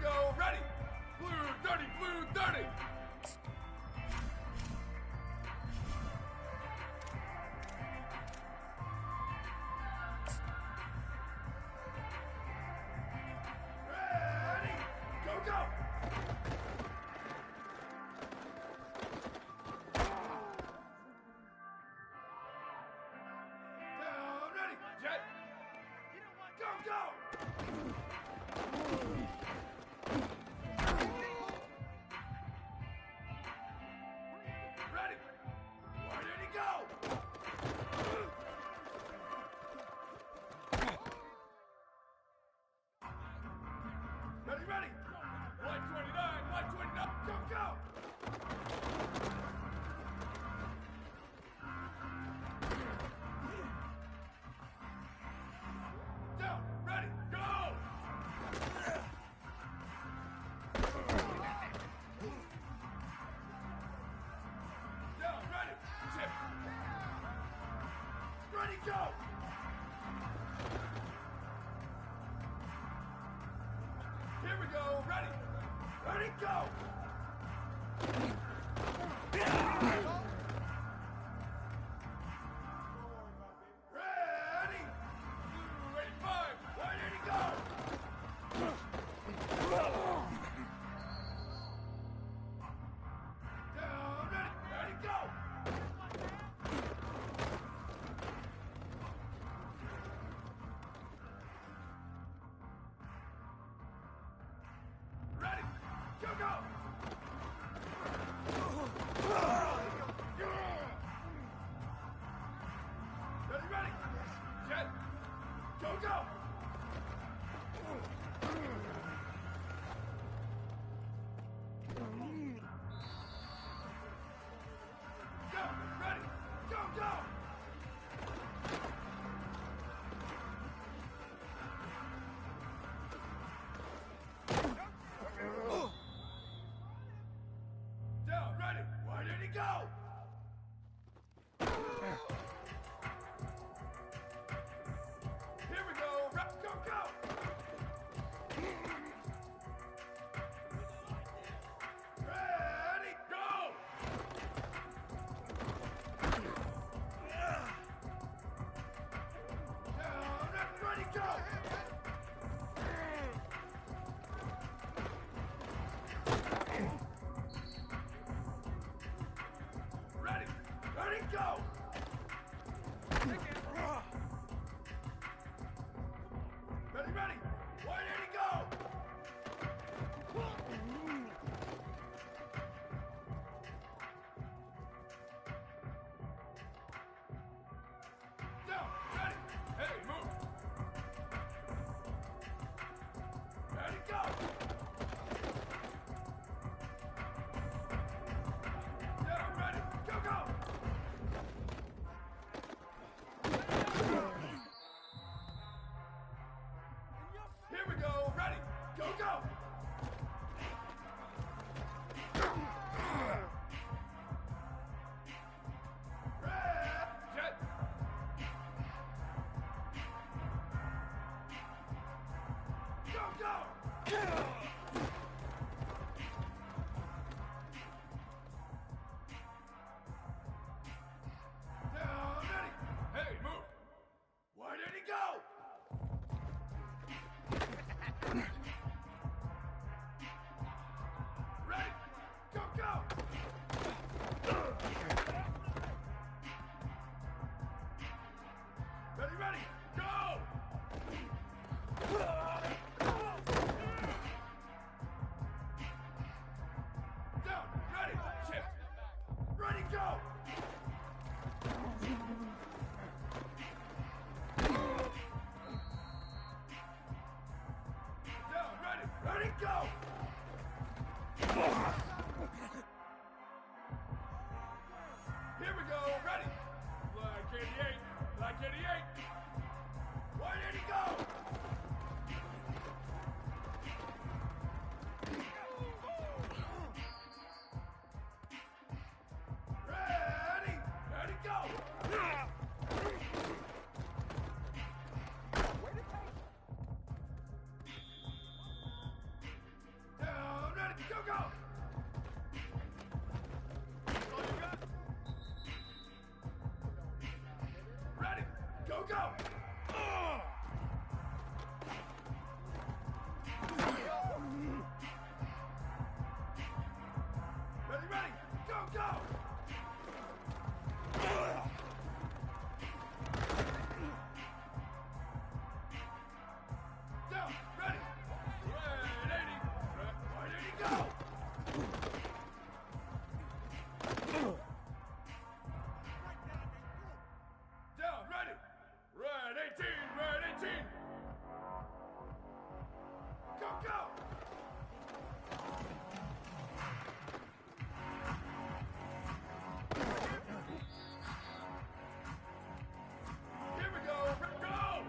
go, ready! Blue 30, blue 30! Ready! Go, go! Down, ready! Jet! Go, go! Ready! Where did he go? Ready, ready! 129, 129, go, go! Down, ready, go! Down, ready, chip! Ready, go! Here we go, ready! Ready, go! Ready! 285, where did he go? Down, ready, ready, go! Ready, go, go! Ready, ready! Jet! Go, go! Go, ready! Go, go! Down, ready! Where did he go? Here we go! Go, go! Ready, go! Down, ready, go! Ready, ready, go! Ready, ready! Where did he go? Down, ready! Hey, move! Ready, go! Down, ready! Go, go! Here we go, ready! Go, go! Red, jet! Go, go! Down, ready! Hey, move! Where did he go? Ready! Go, go! Ready, ready, go! go! Here we go! Go!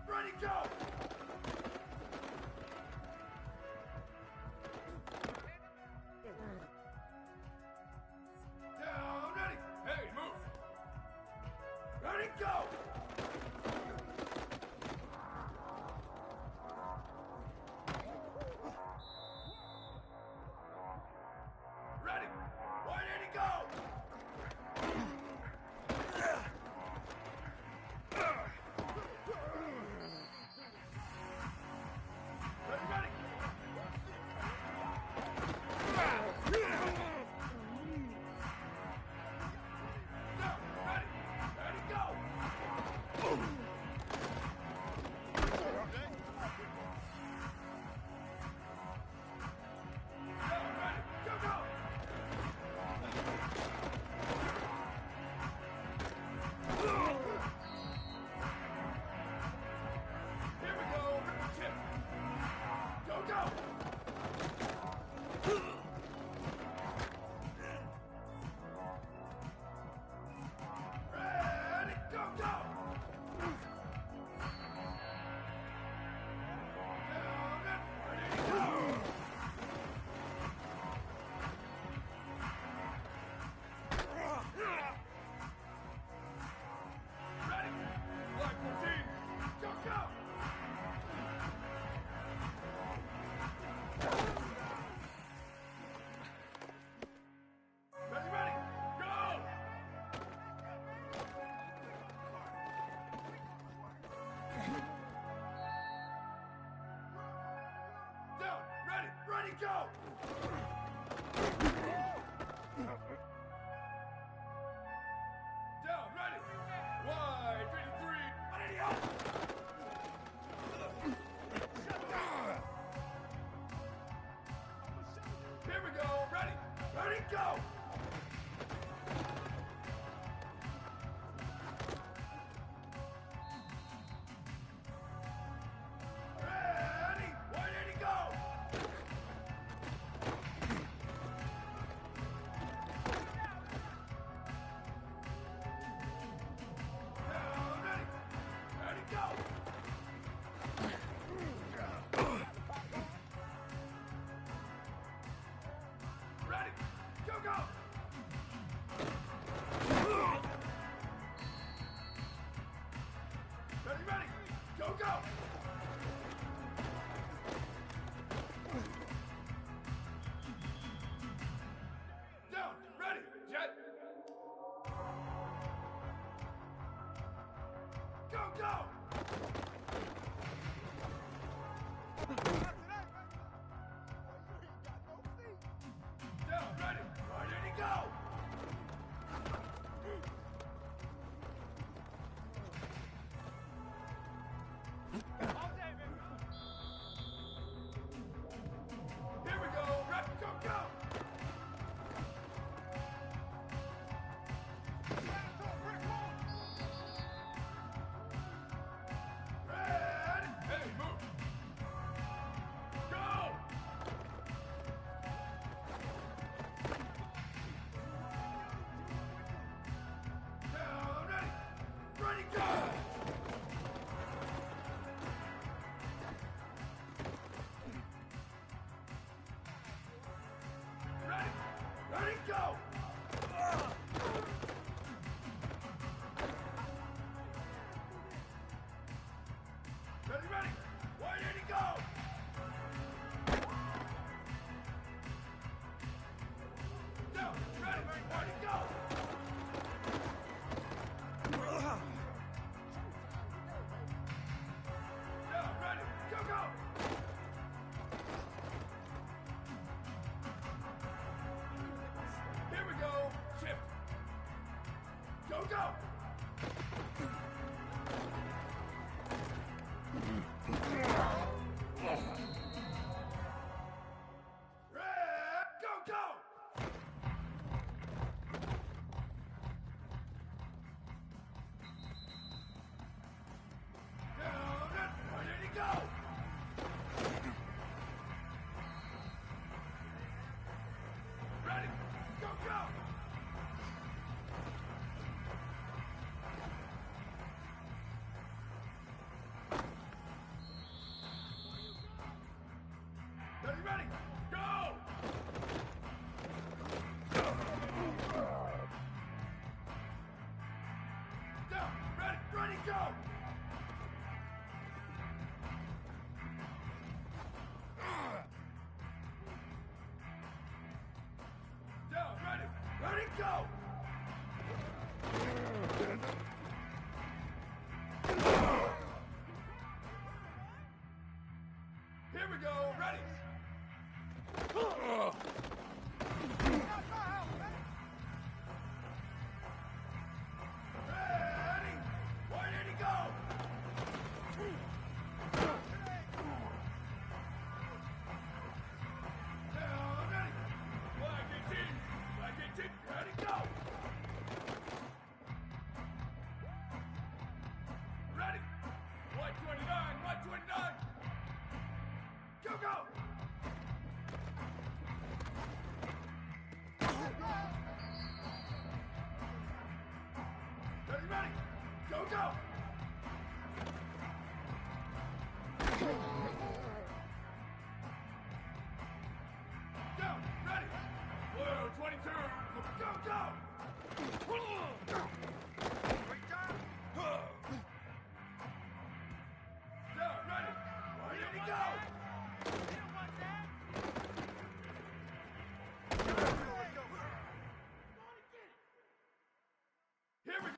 Ready, go! Down, ready! Hey, move! Ready, go! Ready! 180, go! Ready, ready! Down, ready! Ready, go! Down, ready! Go, go! Here we go, rip the tip! Go, go! Ready, go, go! Down, ready, go! Ready, Black 14, go, go! Ready, ready, go! Down, ready, ready, go! Down, ready! Wide, 53, ready, up! Here we go, ready, ready, go! Ready, 180, go! Down, ready, ready, go! Ready, go, go! Ready, ready, go, go! Down, ready, jet! Go, go! Down, ready, ready, go! Here we go, ready, go, go! Ready, hey, move! Go! Down, ready, ready, go! Ready, ready, go! Ready, ready, 180, go! Down, ready, ready, go! Down, ready, go, go! Here we go! Here we go, ready! Ready! Where did he go? Now, ready! Black 18! Black 18! Ready, go! Ready! White 29! White 29! Go, go! Ready, ready! Go, go! Down, ready! Blue 22! Go, go! Down, ready! Where did he go? Here we go!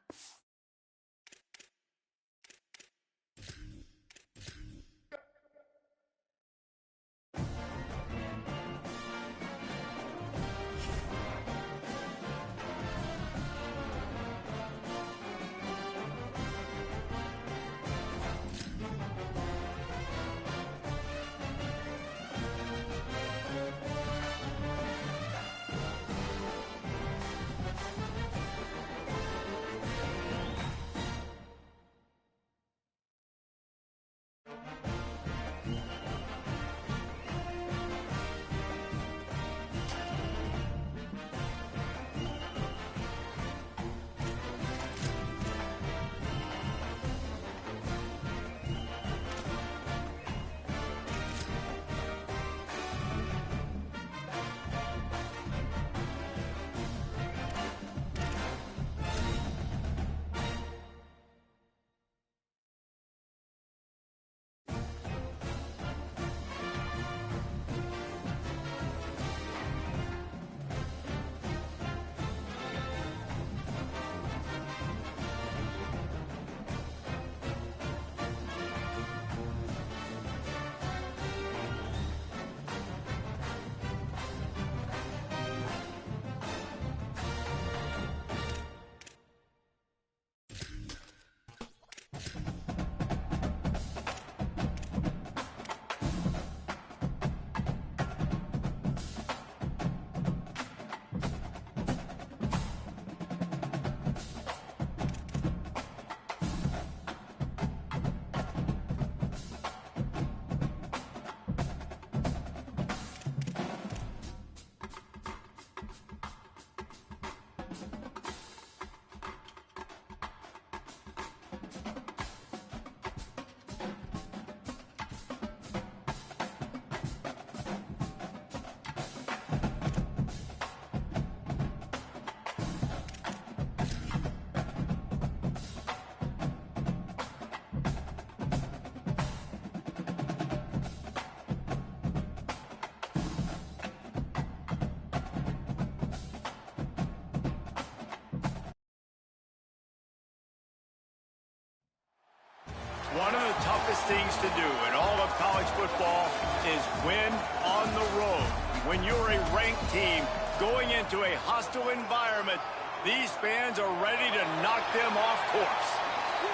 One of the toughest things to do in all of college football is win on the road. When you're a ranked team going into a hostile environment, these fans are ready to knock them off course.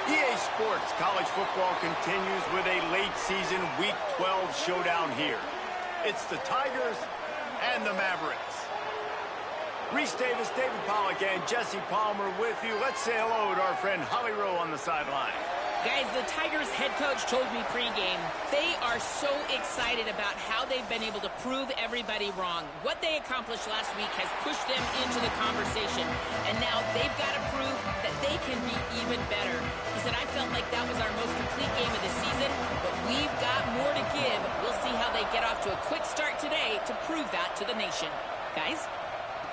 EA Sports College Football continues with a late season Week 12 showdown here. It's the Tigers and the Mavericks. Reese Davis, David Pollack, and Jesse Palmer with you. Let's say hello to our friend Holly Rowe on the sideline. Guys, the Tigers head coach told me pregame they are so excited about how they've been able to prove everybody wrong. What they accomplished last week has pushed them into the conversation, and now they've got to prove that they can be even better. He said, I felt like that was our most complete game of the season, but we've got more to give. We'll see how they get off to a quick start today to prove that to the nation. Guys?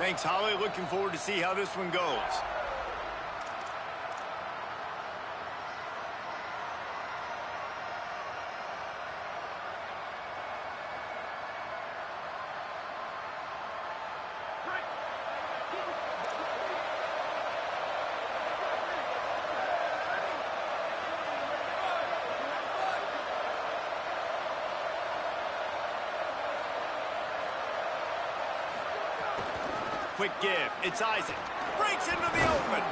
Thanks, Holly. Looking forward to see how this one goes. quick give. It's Isaac. Breaks into the open.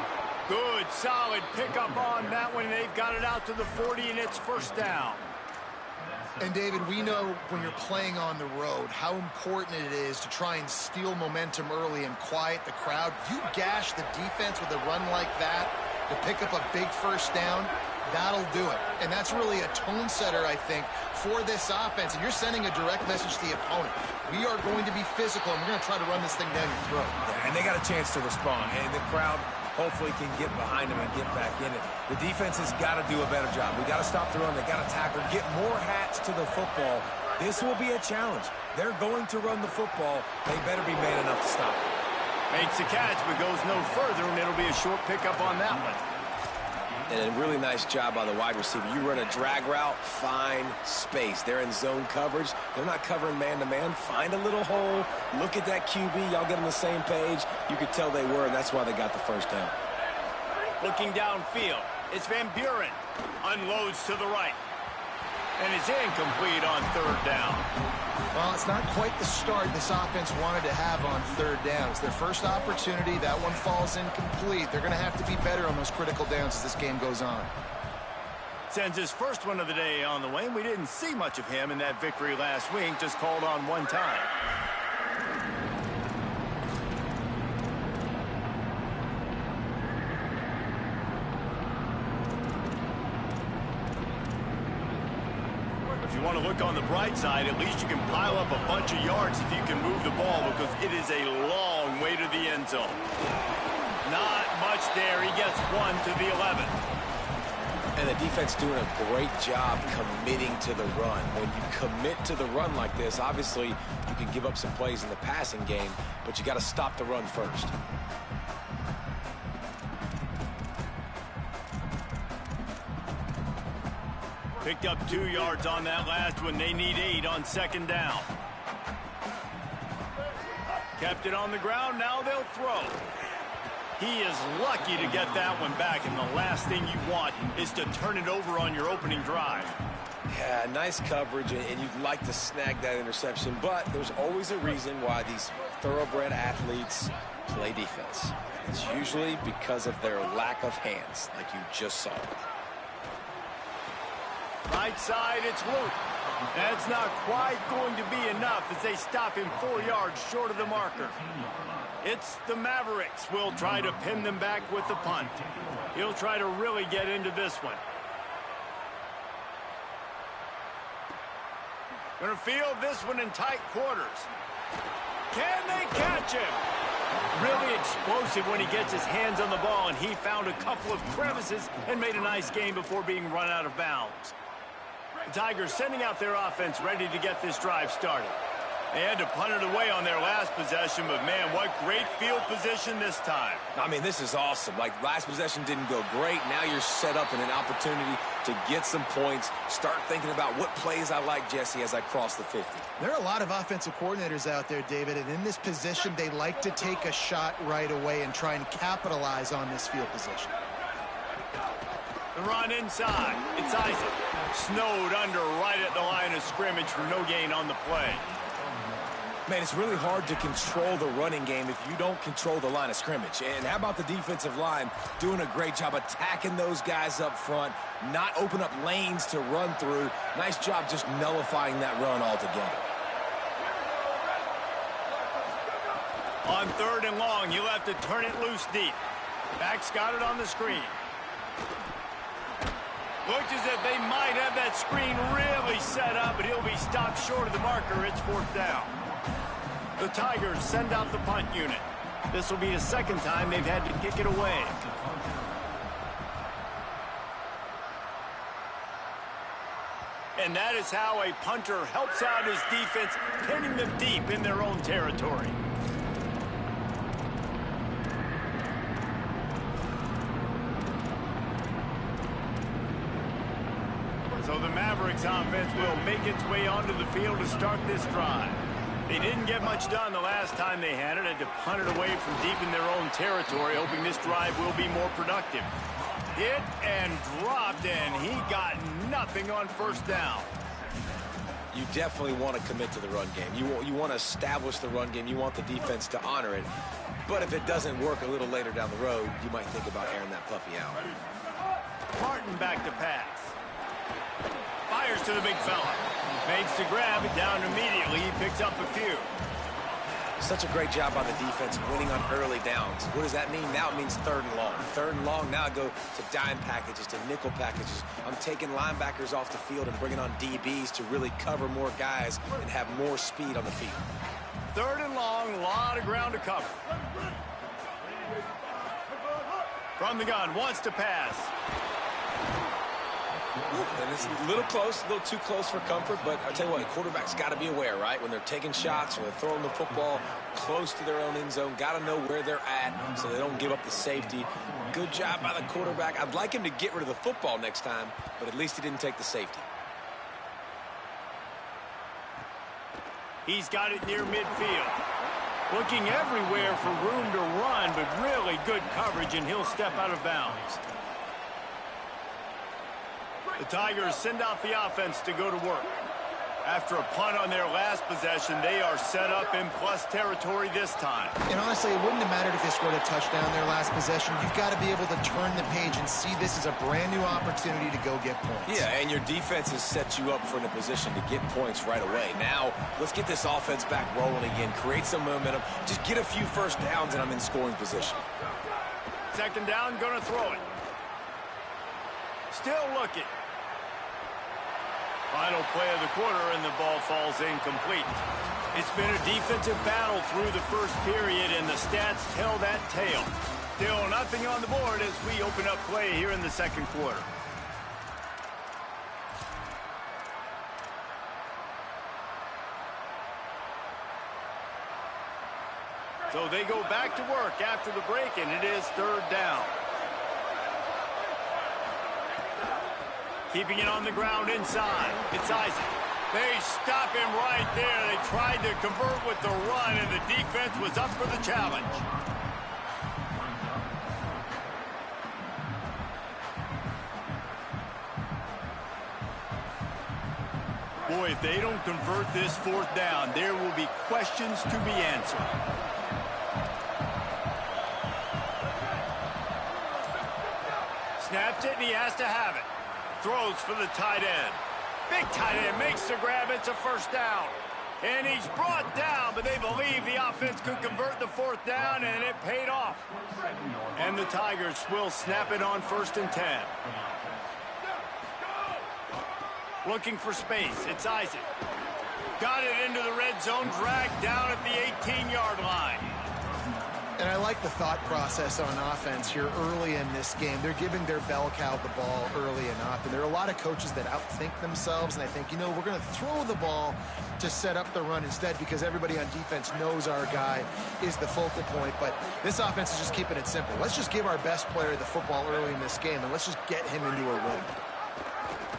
Good, solid pickup on that one. They've got it out to the 40, and it's first down. And, David, we know when you're playing on the road how important it is to try and steal momentum early and quiet the crowd. You gash the defense with a run like that to pick up a big first down, that'll do it. And that's really a tone setter, I think, for this offense. And you're sending a direct message to the opponent. We are going to be physical, and we're going to try to run this thing down your throat. Yeah, and they got a chance to respond. And the crowd hopefully can get behind them and get back in it. The defense has got to do a better job. We got to stop the run. They got to tackle, get more hats to the football. This will be a challenge. They're going to run the football. They better be man enough to stop it. Makes the catch, but goes no further, and it'll be a short pickup on that one. And a really nice job by the wide receiver. You run a drag route, find space. They're in zone coverage. They're not covering man-to-man. Find a little hole. Look at that QB. Y'all get on the same page. You could tell they were, and that's why they got the first down. Looking downfield, it's Van Buren. Unloads to the right. And it's incomplete on third down. Well, it's not quite the start this offense wanted to have on third down. It's their first opportunity. That one falls incomplete. They're going to have to be better on those critical downs as this game goes on. Sends his first one of the day on the way. We didn't see much of him in that victory last week. Just called on one time. If you want to look on the bright side, at least you can pile up a bunch of yards if you can move the ball, because it is a long way to the end zone. Not much there. He gets one to the 11. And the defense doing a great job committing to the run. When you commit to the run like this, obviously you can give up some plays in the passing game, but you got to stop the run first. Picked up 2 yards on that last one. They need 8 on second down. Kept it on the ground. Now they'll throw. He is lucky to get that one back, and the last thing you want is to turn it over on your opening drive. Yeah, nice coverage, and you'd like to snag that interception, but there's always a reason why these thoroughbred athletes play defense. It's usually because of their lack of hands, like you just saw. Right side, it's Luke. That's not quite going to be enough as they stop him 4 yards short of the marker. It's the Mavericks. Will try to pin them back with the punt. He'll try to really get into this one. Gonna field this one in tight quarters. Can they catch him? Really explosive when he gets his hands on the ball, and he found a couple of crevices and made a nice game before being run out of bounds. The Tigers sending out their offense ready to get this drive started. They had to punt it away on their last possession, but man, what great field position this time. I mean, this is awesome. Like, last possession didn't go great. Now you're set up in an opportunity to get some points. Start thinking about what plays I like, Jesse, as I cross the 50. There are a lot of offensive coordinators out there, David, and in this position, they like to take a shot right away and try and capitalize on this field position. The run inside. It's Isaac. Snowed under right at the line of scrimmage for no gain on the play. Man, it's really hard to control the running game if you don't control the line of scrimmage. And how about the defensive line doing a great job attacking those guys up front, not open up lanes to run through. Nice job just nullifying that run altogether. On 3rd and long, you'll have to turn it loose deep. Back's got it on the screen. Looks as if they might have that screen really set up, but he'll be stopped short of the marker. It's 4th down. The Tigers send out the punt unit. This will be the second time they've had to kick it away. And that is how a punter helps out his defense, pinning them deep in their own territory. So the Mavericks offense will make its way onto the field to start this drive. They didn't get much done the last time they had to punt it away from deep in their own territory, hoping this drive will be more productive. Hit and dropped, and he got nothing on 1st down. you definitely want to commit to the run game. You want to establish the run game. You want the defense to honor it. But if it doesn't work a little later down the road, you might think about airing that puppy out. Martin back to pass. Fires to the big fella. Makes the grab, down immediately. He picks up a few. Such a great job by the defense winning on early downs. What does that mean? Now it means 3rd and long. 3rd and long, now I go to dime packages, to nickel packages. I'm taking linebackers off the field and bringing on DBs to really cover more guys and have more speed on the field. 3rd and long, a lot of ground to cover. From the gun, wants to pass. And it's a little close, a little too close for comfort, but I tell you what, quarterbacks got to be aware, right? When they're taking shots, when they're throwing the football close to their own end zone, got to know where they're at so they don't give up the safety. Good job by the quarterback. I'd like him to get rid of the football next time, but at least he didn't take the safety. He's got it near midfield. Looking everywhere for room to run, but really good coverage, and he'll step out of bounds. The Tigers send out the offense to go to work. After a punt on their last possession, they are set up in plus territory this time. And honestly, it wouldn't have mattered if they scored a touchdown their last possession. You've got to be able to turn the page and see this as a brand new opportunity to go get points. Yeah, and your defense has set you up for a position to get points right away. Now, let's get this offense back rolling again, create some momentum, just get a few first downs, and I'm in scoring position. 2nd down, gonna throw it. Still looking. Final play of the quarter, and the ball falls incomplete. It's been a defensive battle through the first period, and the stats tell that tale. Still nothing on the board as we open up play here in the 2nd quarter. So they go back to work after the break, and it is 3rd down. Keeping it on the ground inside. It's Isaac. They stop him right there. They tried to convert with the run, and the defense was up for the challenge. Boy, if they don't convert this 4th down, there will be questions to be answered. Snaps it, and he has to have it. Throws for the tight end. Big tight end makes the grab. It's a 1st down. And he's brought down, but they believe the offense could convert the 4th down, and it paid off. And the Tigers will snap it on 1st and 10. Looking for space. It's Isaac. Got it into the red zone, dragged down at the 18-yard line. And I like the thought process on offense here early in this game. They're giving their bell cow the ball early enough. And there are a lot of coaches that outthink themselves, and I think, you know, we're going to throw the ball to set up the run instead because everybody on defense knows our guy is the focal point. But this offense is just keeping it simple. Let's just give our best player the football early in this game, and let's just get him into a rhythm.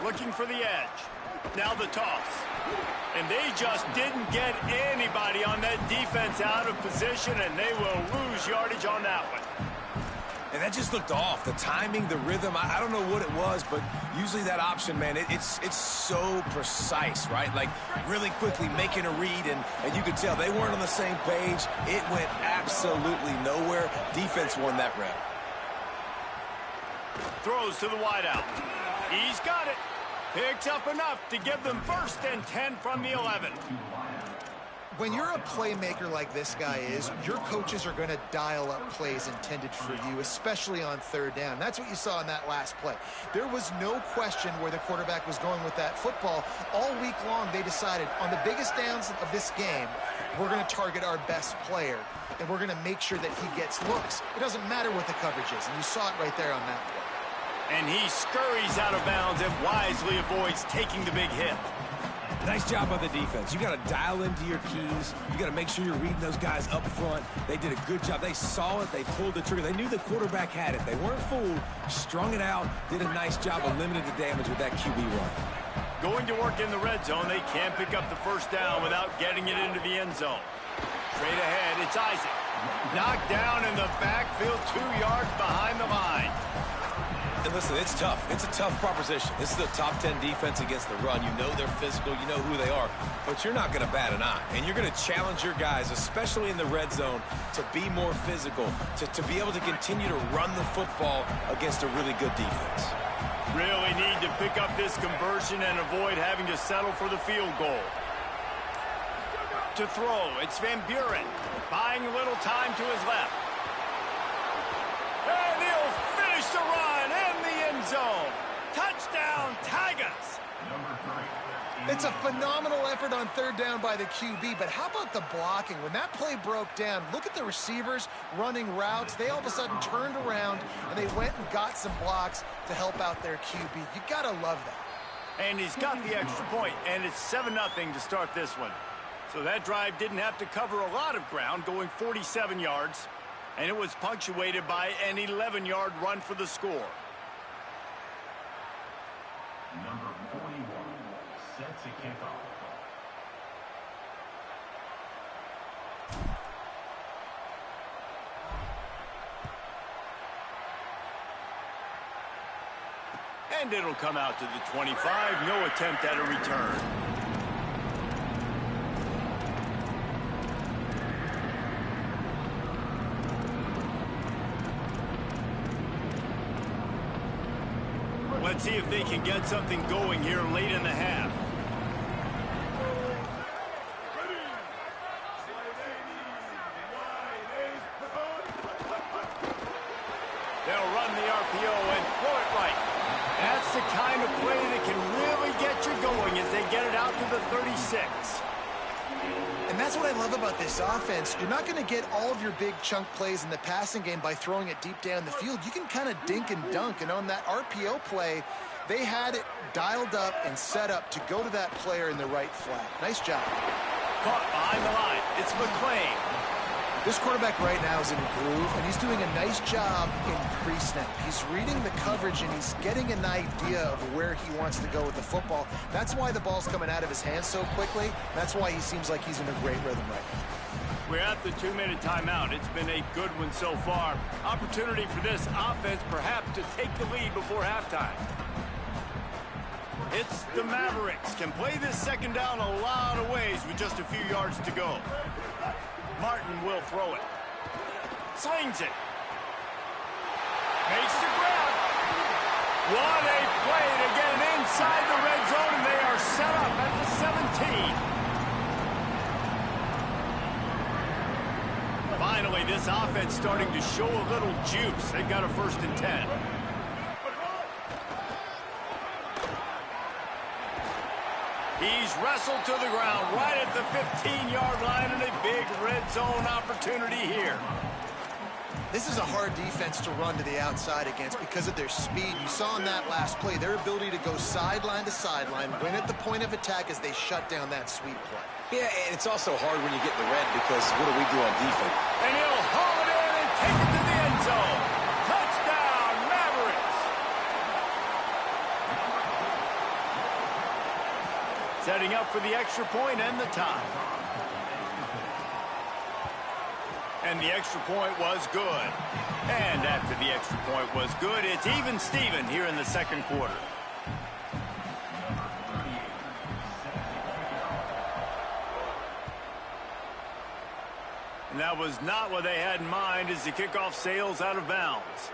Looking for the edge. Now the toss. And they just didn't get anybody on that defense out of position, and they will lose yardage on that one. And that just looked off. The timing, the rhythm, I don't know what it was, but usually that option, man, it's so precise, right? Like really quickly making a read, and you could tell they weren't on the same page. It went absolutely nowhere. Defense won that rep. Throws to the wideout. He's got it. Picks up enough to give them 1st and 10 from the 11. When you're a playmaker like this guy is, your coaches are going to dial up plays intended for you, especially on 3rd down. That's what you saw in that last play. There was no question where the quarterback was going with that football. All week long, they decided on the biggest downs of this game, we're going to target our best player, and we're going to make sure that he gets looks. It doesn't matter what the coverage is, and you saw it right there on that play. And he scurries out of bounds and wisely avoids taking the big hit. Nice job by the defense. You got to dial into your keys. You got to make sure you're reading those guys up front. They did a good job. They saw it. They pulled the trigger. They knew the quarterback had it. They weren't fooled. Strung it out. Did a nice job of limiting the damage with that QB run. Going to work in the red zone. They can't pick up the 1st down without getting it into the end zone. Straight ahead, it's Isaac. Knocked down in the backfield, 2 yards behind the line. And listen, it's tough. It's a tough proposition. This is a top 10 defense against the run. You know they're physical. You know who they are. But you're not going to bat an eye. And you're going to challenge your guys, especially in the red zone, to be more physical, to be able to continue to run the football against a really good defense. Really need to pick up this conversion and avoid having to settle for the field goal. To throw, it's Van Buren, buying a little time to his left. And he'll finish the run in the end zone. Touchdown, Tigers. It's a phenomenal effort on third down by the QB, but how about the blocking? When that play broke down, look at the receivers running routes. They all of a sudden turned around, and they went and got some blocks to help out their QB. You got to love that. And he's got the extra point, and it's 7-0 to start this one. So that drive didn't have to cover a lot of ground, going 47 yards, and it was punctuated by an 11-yard run for the score. Number 41, set to kick off. And it'll come out to the 25. No attempt at a return. Let's see if they can get something going here late in the half. They'll run the RPO and throw it right. That's the kind of play that can really get you going as they get it out to the 36. And that's what I love about this offense. You're not going to get all of your big chunk plays in the passing game by throwing it deep down the field. You can kind of dink and dunk. And on that RPO play, they had it dialed up and set up to go to that player in the right flat. Nice job. Caught behind the line. It's McClain. This quarterback right now is in a groove, and he's doing a nice job in pre-snap. He's reading the coverage, and he's getting an idea of where he wants to go with the football. That's why the ball's coming out of his hands so quickly. That's why he seems like he's in a great rhythm right now. We're at the 2-minute timeout. It's been a good one so far. Opportunity for this offense perhaps to take the lead before halftime. It's the Mavericks. Can play this second down a lot of ways with just a few yards to go. Martin will throw it. Slings it. Makes the grab. What a play to get it inside the red zone, and they are set up at the 17. Finally, this offense starting to show a little juice. They've got a 1st and 10. He's wrestled to the ground right at the 15-yard line, and a big red zone opportunity here. This is a hard defense to run to the outside against because of their speed. You saw in that last play their ability to go sideline to sideline, win at the point of attack as they shut down that sweep play. Yeah, and it's also hard when you get the red because what do we do on defense? And he'll haul it in and take it to the end zone. Touchdown, Mavericks. Setting up for the extra point and the tie. And the extra point was good. And after the extra point was good, it's even Steven here in the second quarter. And that was not what they had in mind as the kickoff sails out of bounds.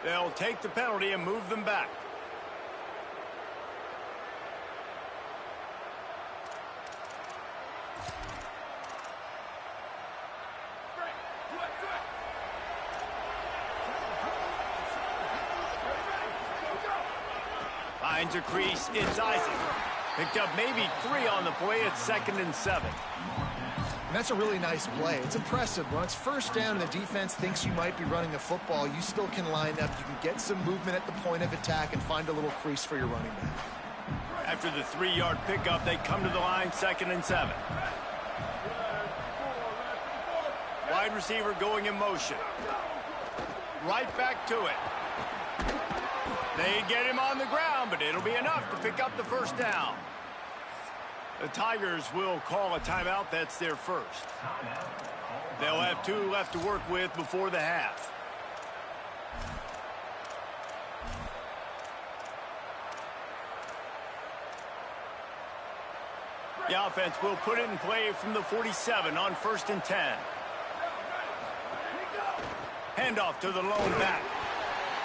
They'll take the penalty and move them back. Finds a crease. It's Isaac. Picked up maybe 3 on the play. It's 2nd and 7. And that's a really nice play. It's impressive. When it's first down and the defense thinks you might be running the football, you still can line up. You can get some movement at the point of attack and find a little crease for your running back. After the 3-yard pickup, they come to the line, 2nd and 7. Wide receiver going in motion. Right back to it. They get him on the ground, but it'll be enough to pick up the first down. The Tigers will call a timeout. That's their first. They'll have 2 left to work with before the half. The offense will put it in play from the 47 on 1st and 10. Handoff to the lone back.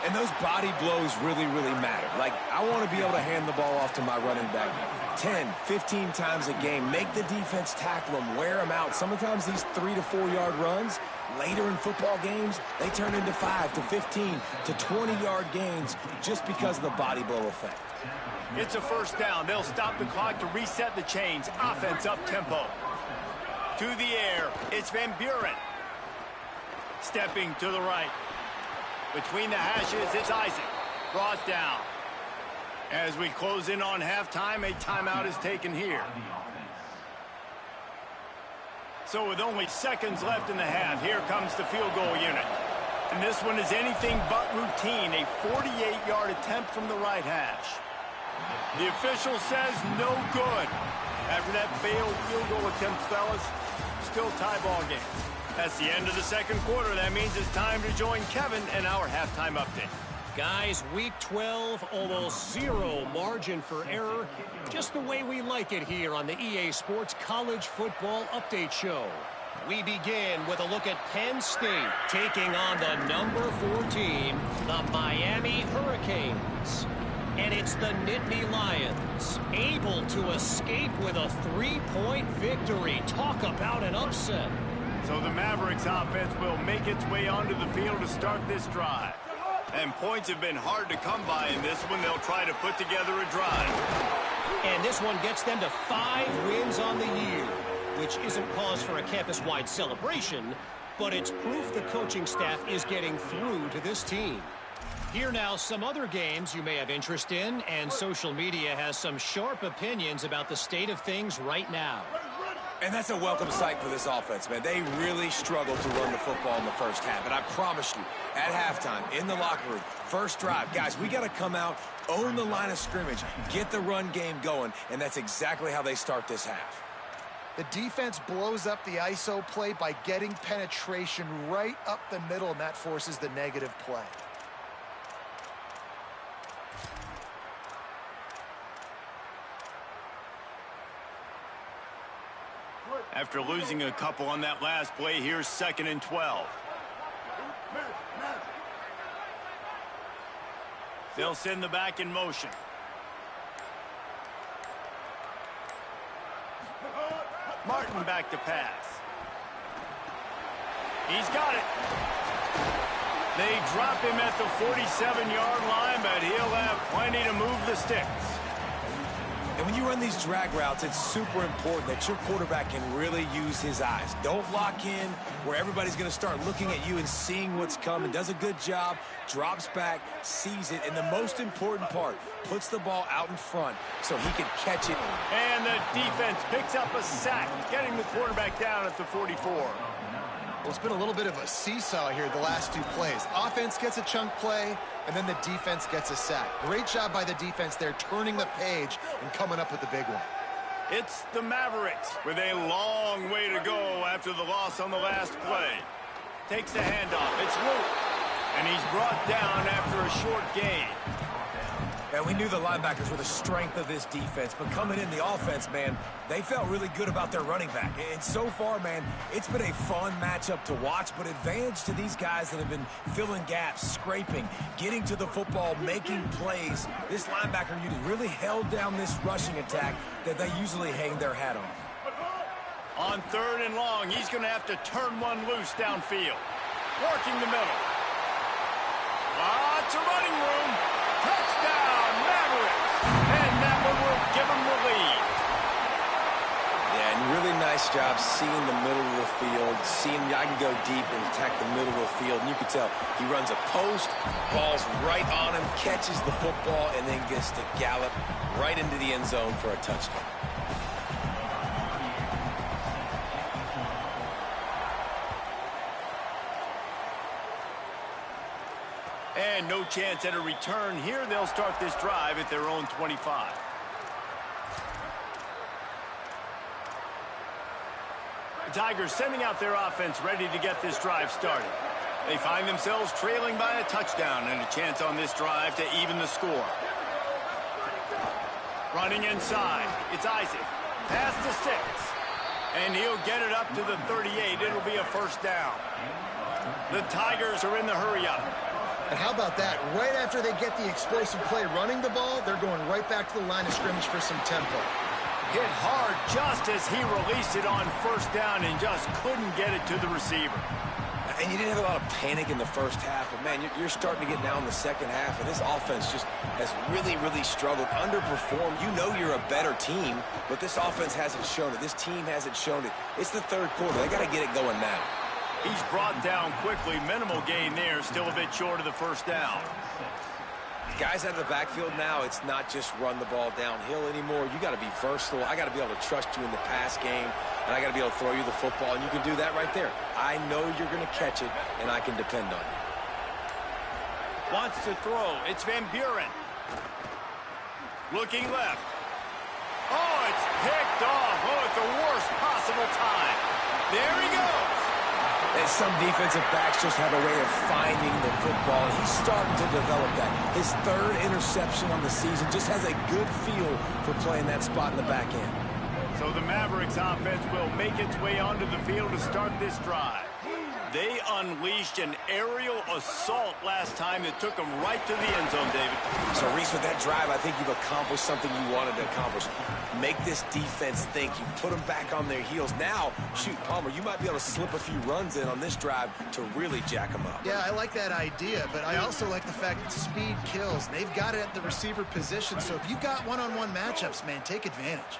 And those body blows really, really matter. Like, I want to be able to hand the ball off to my running back 10, 15 times a game. Make the defense tackle them, wear them out. Sometimes these 3 to 4 yard runs, later in football games, they turn into 5 to 15 to 20-yard gains just because of the body blow effect. It's a 1st down. They'll stop the clock to reset the chains. Offense up tempo. To the air, it's Van Buren. Stepping to the right. Between the hashes, it's Isaac. Brought down. As we close in on halftime, a timeout is taken here. So with only seconds left in the half, here comes the field goal unit. And this one is anything but routine. A 48-yard attempt from the right hash. The official says no good. After that failed field goal attempt, fellas, still tie ball game. That's the end of the 2nd quarter. That means it's time to join Kevin and our halftime update. Guys, week 12, almost 0 margin for error. Just the way we like it here on the EA Sports College Football Update Show. We begin with a look at Penn State taking on the number 4 team, the Miami Hurricanes. And it's the Nittany Lions, able to escape with a 3-point victory. Talk about an upset. So the Mavericks offense will make its way onto the field to start this drive. And points have been hard to come by in this one. They'll try to put together a drive. And this one gets them to 5 wins on the year, which isn't cause for a campus-wide celebration, but it's proof the coaching staff is getting through to this team. Here now, some other games you may have interest in, and social media has some sharp opinions about the state of things right now. And that's a welcome sight for this offense, man. They really struggled to run the football in the 1st half. And I promise you, at halftime, in the locker room, 1st drive, guys, we got to come out, own the line of scrimmage, get the run game going, and that's exactly how they start this half. The defense blows up the ISO play by getting penetration right up the middle, and that forces the negative play. After losing a couple on that last play, here's 2nd and 12. They'll send the back in motion. Martin back to pass. He's got it. They drop him at the 47-yard line, but he'll have plenty to move the sticks. And when you run these drag routes, it's super important that your quarterback can really use his eyes. Don't lock in where everybody's going to start looking at you and seeing what's coming. Does a good job, drops back, sees it, and the most important part, puts the ball out in front so he can catch it. And the defense picks up a sack, getting the quarterback down at the 44. Well, it's been a little bit of a seesaw here the last 2 plays. Offense gets a chunk play, and then the defense gets a sack. Great job by the defense there, turning the page and coming up with the big one. It's the Mavericks with a long way to go after the loss on the last play. Takes the handoff. It's Luke, and he's brought down after a short gain. And we knew the linebackers were the strength of this defense, but coming in the offense, man, they felt really good about their running back. And so far, man, it's been a fun matchup to watch, but advantage to these guys that have been filling gaps, scraping, getting to the football, making plays. This linebacker unit really held down this rushing attack that they usually hang their hat on. On 3rd and long, he's going to have to turn one loose downfield. Working the middle. Lots of running room. Touchdown, Mavericks. And that one will give them the lead. Yeah, and really nice job seeing the middle of the field, seeing I can go deep and attack the middle of the field. And you can tell he runs a post, ball's right on him, catches the football, and then gets to gallop right into the end zone for a touchdown. And no chance at a return here. They'll start this drive at their own 25. The Tigers sending out their offense ready to get this drive started. They find themselves trailing by a touchdown and a chance on this drive to even the score. Running inside, it's Isaac. Past the 6. And he'll get it up to the 38. It'll be a first down. The Tigers are in the hurry-up. And how about that? Right after they get the explosive play running the ball, they're going right back to the line of scrimmage for some tempo. Hit hard just as he released it on first down and just couldn't get it to the receiver. And you didn't have a lot of panic in the first half, but, man, you're starting to get now in the second half, and this offense just has really, really struggled, underperformed. You know you're a better team, but this offense hasn't shown it. This team hasn't shown it. It's the third quarter. They got to get it going now. He's brought down quickly. Minimal gain there. Still a bit short of the first down. Guys out of the backfield now, it's not just run the ball downhill anymore. You got to be versatile. I got to be able to trust you in the pass game, and I got to be able to throw you the football, and you can do that right there. I know you're going to catch it, and I can depend on you. Wants to throw. It's Van Buren. Looking left. Oh, it's picked off. Oh, at the worst possible time. There he goes. And some defensive backs just have a way of finding the football. He's starting to develop that. His third interception on the season just has a good feel for playing that spot in the back end. So the Mavericks offense will make its way onto the field to start this drive. They unleashed an aerial assault last time that took them right to the end zone, David. So, Reese, with that drive, I think you've accomplished something you wanted to accomplish. Make this defense think. You put them back on their heels. Now, shoot, Palmer, you might be able to slip a few runs in on this drive to really jack them up. Yeah, I like that idea, but I also like the fact that speed kills. They've got it at the receiver position, so if you've got one-on-one matchups, man, take advantage.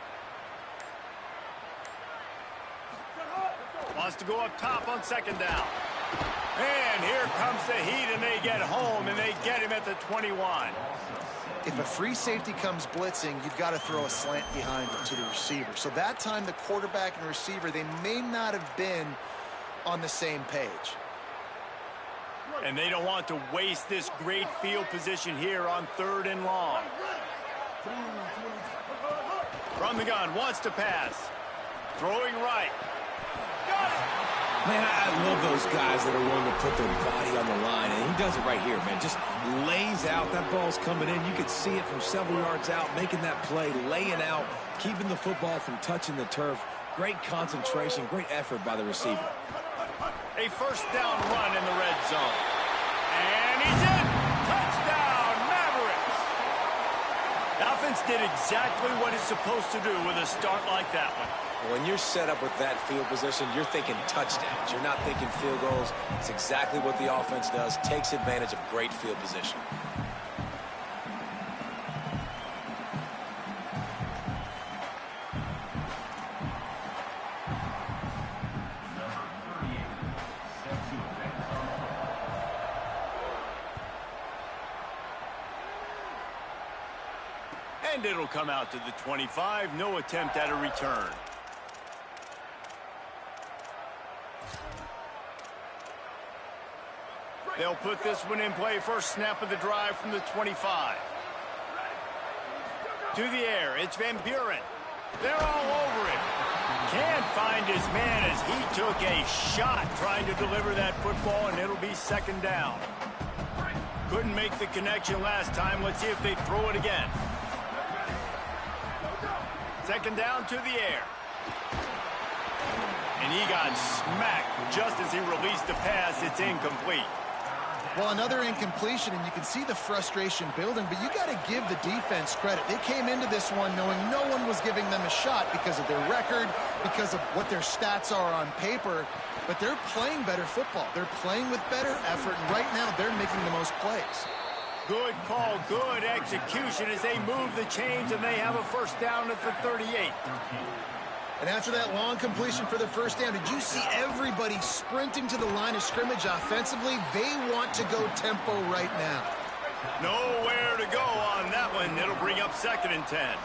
Wants to go up top on second down. And here comes the heat, and they get home, and they get him at the 21. If a free safety comes blitzing, you've got to throw a slant behind it to the receiver. So that time, the quarterback and receiver, they may not have been on the same page. And they don't want to waste this great field position here on 3rd and long. From the gun, wants to pass. Throwing right. Man, I love those guys that are willing to put their body on the line, and he does it right here, man. Just lays out. That ball's coming in. You can see it from several yards out, making that play, laying out, keeping the football from touching the turf. Great concentration, great effort by the receiver. A first down run in the red zone. And he's in! Touchdown, Mavericks! The offense did exactly what it's supposed to do with a start like that one. When you're set up with that field position, you're thinking touchdowns. You're not thinking field goals. It's exactly what the offense does. Takes advantage of great field position. And it'll come out to the 25. No attempt at a return. They'll put this one in play. First snap of the drive from the 25. To the air, it's Van Buren. They're all over him. Can't find his man as he took a shot trying to deliver that football, and it'll be second down. Couldn't make the connection last time. Let's see if they throw it again. Second down to the air. And he got smacked just as he released the pass. It's incomplete. Well, another incompletion, and you can see the frustration building, but you got to give the defense credit. They came into this one knowing no one was giving them a shot because of their record, because of what their stats are on paper, but they're playing better football. They're playing with better effort, and right now they're making the most plays. Good call, good execution as they move the chains, and they have a first down at the 38. And after that long completion for the first down, did you see everybody sprinting to the line of scrimmage offensively? They want to go tempo right now. Nowhere to go on that one. It'll bring up second and 10.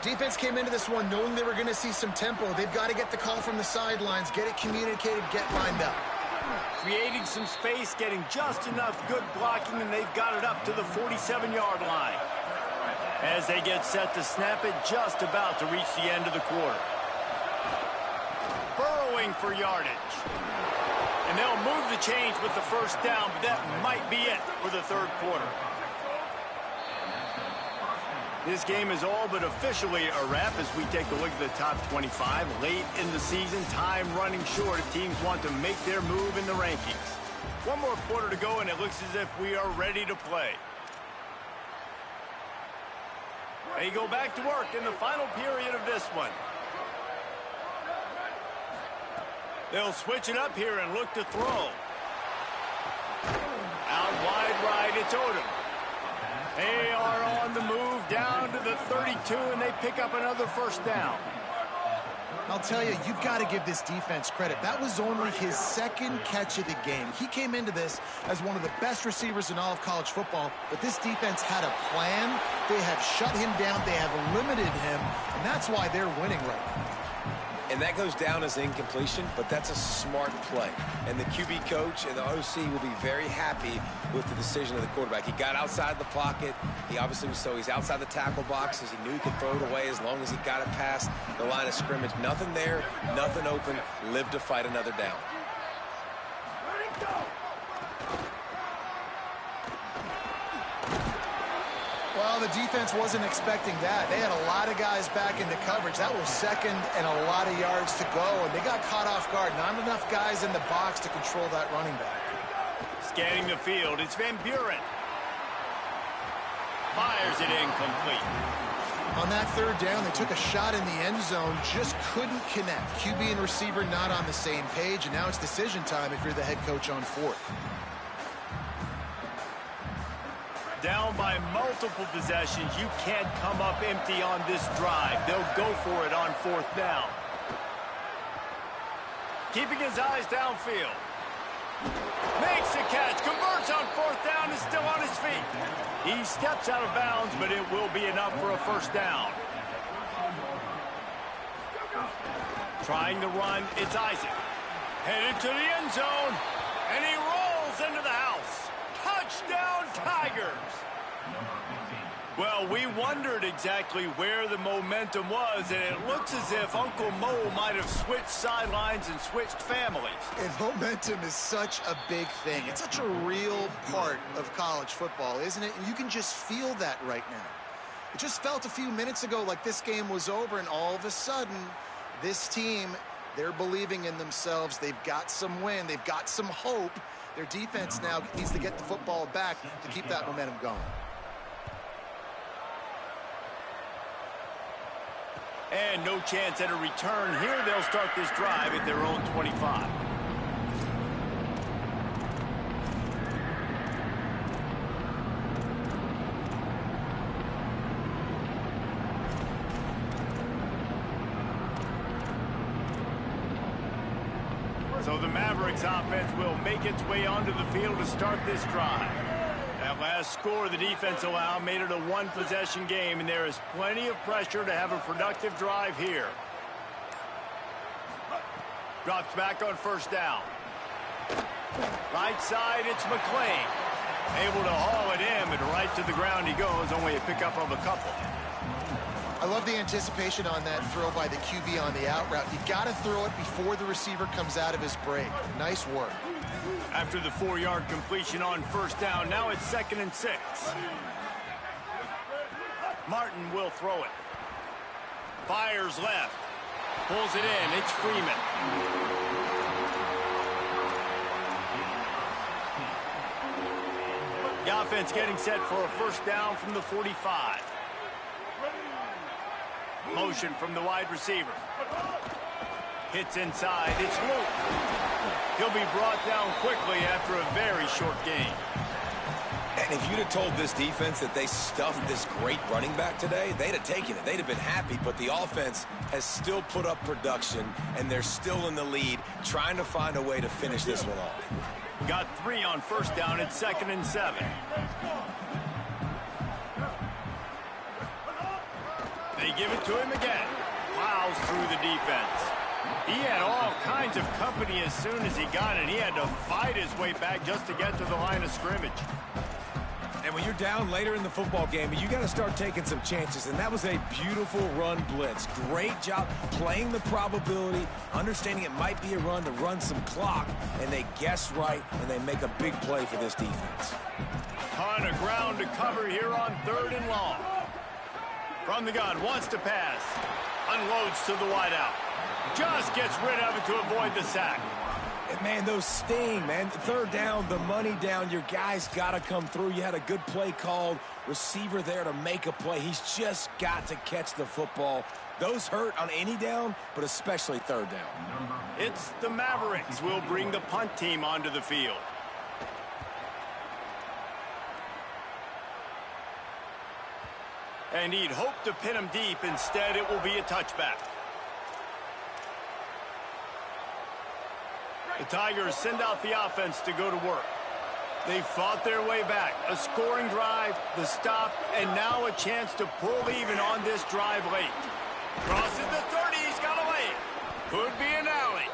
Defense came into this one knowing they were going to see some tempo. They've got to get the call from the sidelines, get it communicated, get lined up. Creating some space, getting just enough good blocking, and they've got it up to the 47-yard line. As they get set to snap it, just about to reach the end of the quarter. Burrowing for yardage. And they'll move the chains with the first down, but that might be it for the third quarter. This game is all but officially a wrap as we take a look at the top 25. Late in the season, time running short if teams want to make their move in the rankings. One more quarter to go, and it looks as if we are ready to play. They go back to work in the final period of this one. They'll switch it up here and look to throw. Out wide right, it's Odom. They are on the move down to the 32, and they pick up another first down. I'll tell you, you've got to give this defense credit. That was only his second catch of the game. He came into this as one of the best receivers in all of college football, but this defense had a plan. They have shut him down. They have limited him, and that's why they're winning right now. And that goes down as incompletion, but that's a smart play. And the QB coach and the OC will be very happy with the decision of the quarterback. He got outside the pocket. He obviously was he's outside the tackle boxes. He knew he could throw it away as long as he got it past the line of scrimmage. Nothing there, nothing open. Live to fight another down. Well, the defense wasn't expecting that. They had a lot of guys back into coverage. That was second and a lot of yards to go, and they got caught off guard. Not enough guys in the box to control that running back. Scanning the field, it's Van Buren. Fires it incomplete. On that third down, they took a shot in the end zone, just couldn't connect. QB and receiver not on the same page, and now it's decision time if you're the head coach on fourth. Down by multiple possessions. You can't come up empty on this drive. They'll go for it on fourth down. Keeping his eyes downfield. Makes the catch. Converts on fourth down. Is still on his feet. He steps out of bounds, but it will be enough for a first down. Trying to run. It's Isaac. Headed to the end zone. And he rolls into the house. Touchdown, Tigers! Well, we wondered exactly where the momentum was, and it looks as if Uncle Mo might have switched sidelines and switched families. And momentum is such a big thing. It's such a real part of college football, isn't it? And you can just feel that right now. It just felt a few minutes ago like this game was over, and all of a sudden, this team, they're believing in themselves. They've got some wind. They've got some hope. Their defense now needs to get the football back to keep that momentum going. And no chance at a return here. They'll start this drive at their own 25. So the Mavericks offense will make its way onto the field to start this drive. That last score the defense allowed made it a one-possession game, and there is plenty of pressure to have a productive drive here. Drops back on first down. Right side, it's McClain. Able to haul it in, but right to the ground he goes, only a pickup of a couple. I love the anticipation on that throw by the QB on the out route. You got to throw it before the receiver comes out of his break. Nice work. After the 4-yard completion on first down, now it's 2nd and 6. Martin will throw it. Fires left. Pulls it in. It's Freeman. The offense getting set for a first down from the 45. Motion from the wide receiver. Hits inside. It's Luke. He'll be brought down quickly after a very short game. And if you'd have told this defense that they stuffed this great running back today, they'd have taken it. They'd have been happy, but the offense has still put up production, and they're still in the lead, trying to find a way to finish this one off. Got 3 on first down at 2nd and 7. They give it to him again. Plows through the defense. He had all kinds of company as soon as he got it. He had to fight his way back just to get to the line of scrimmage. And when you're down later in the football game, you got to start taking some chances. And that was a beautiful run blitz. Great job playing the probability, understanding it might be a run to run some clock, and they guess right, and they make a big play for this defense. Ton of ground to cover here on 3rd and long. From the gun, wants to pass. Unloads to the wideout. Just gets rid of it to avoid the sack. And man, those sting, man. Third down, the money down. Your guy's got to come through. You had a good play called. Receiver there to make a play. He's just got to catch the football. Those hurt on any down, but especially third down. It's the Mavericks will bring the punt team onto the field. And he'd hope to pin him deep. Instead, it will be a touchback. The Tigers send out the offense to go to work. They fought their way back. A scoring drive, the stop, and now a chance to pull even on this drive late. Crosses the 30, he's got a lane. Could be an alley.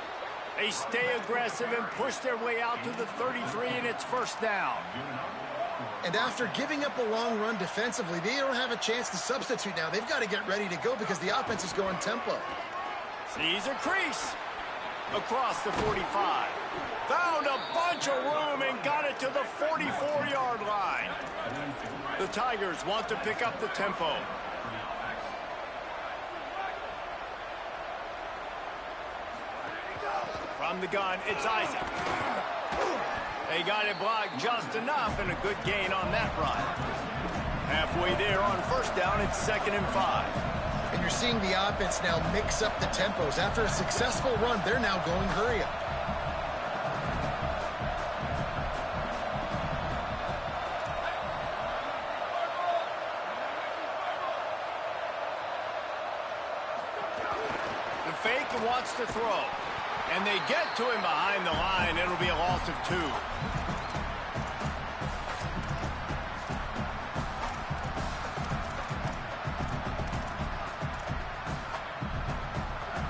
They stay aggressive and push their way out to the 33, and it's first down. And after giving up a long run defensively, they don't have a chance to substitute now. They've got to get ready to go because the offense is going tempo. Sees a crease. Across the 45. Found a bunch of room and got it to the 44-yard line. The Tigers want to pick up the tempo. From the gun, it's Isaac. They got it blocked just enough, and a good gain on that run. Halfway there on first down, it's 2nd and 5. And you're seeing the offense now mix up the tempos. After a successful run, they're now going hurry up. The fake wants to throw. And they get to him behind the line. It'll be a loss of 2.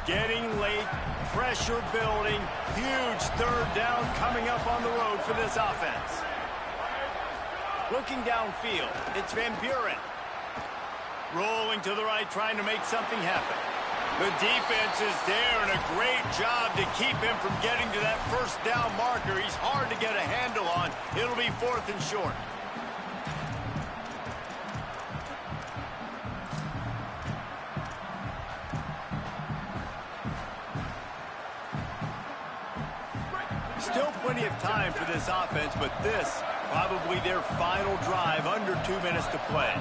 Getting late, pressure building, huge third down coming up on the road for this offense. Looking downfield, it's Van Buren. Rolling to the right, trying to make something happen. The defense is there, and a great job to keep him from getting to that first down marker. He's hard to get a handle on. It'll be 4th and short. Still plenty of time for this offense, but this probably their final drive, under 2 minutes to play.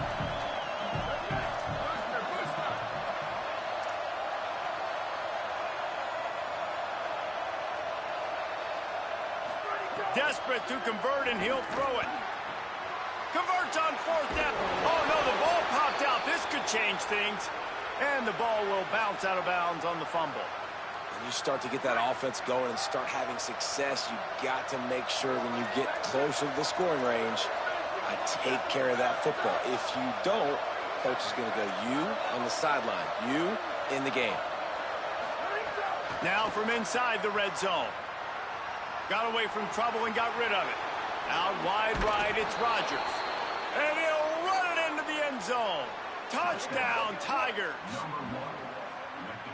Desperate to convert, and he'll throw it. Converts on 4th down. Oh, no, the ball popped out. This could change things. And the ball will bounce out of bounds on the fumble. When you start to get that offense going and start having success, you've got to make sure when you get closer to the scoring range, I take care of that football. If you don't, coach is going to go, you on the sideline, you in the game. Now from inside the red zone. Got away from trouble and got rid of it. Out wide right, it's Rodgers. And he'll run it into the end zone. Touchdown, Tigers.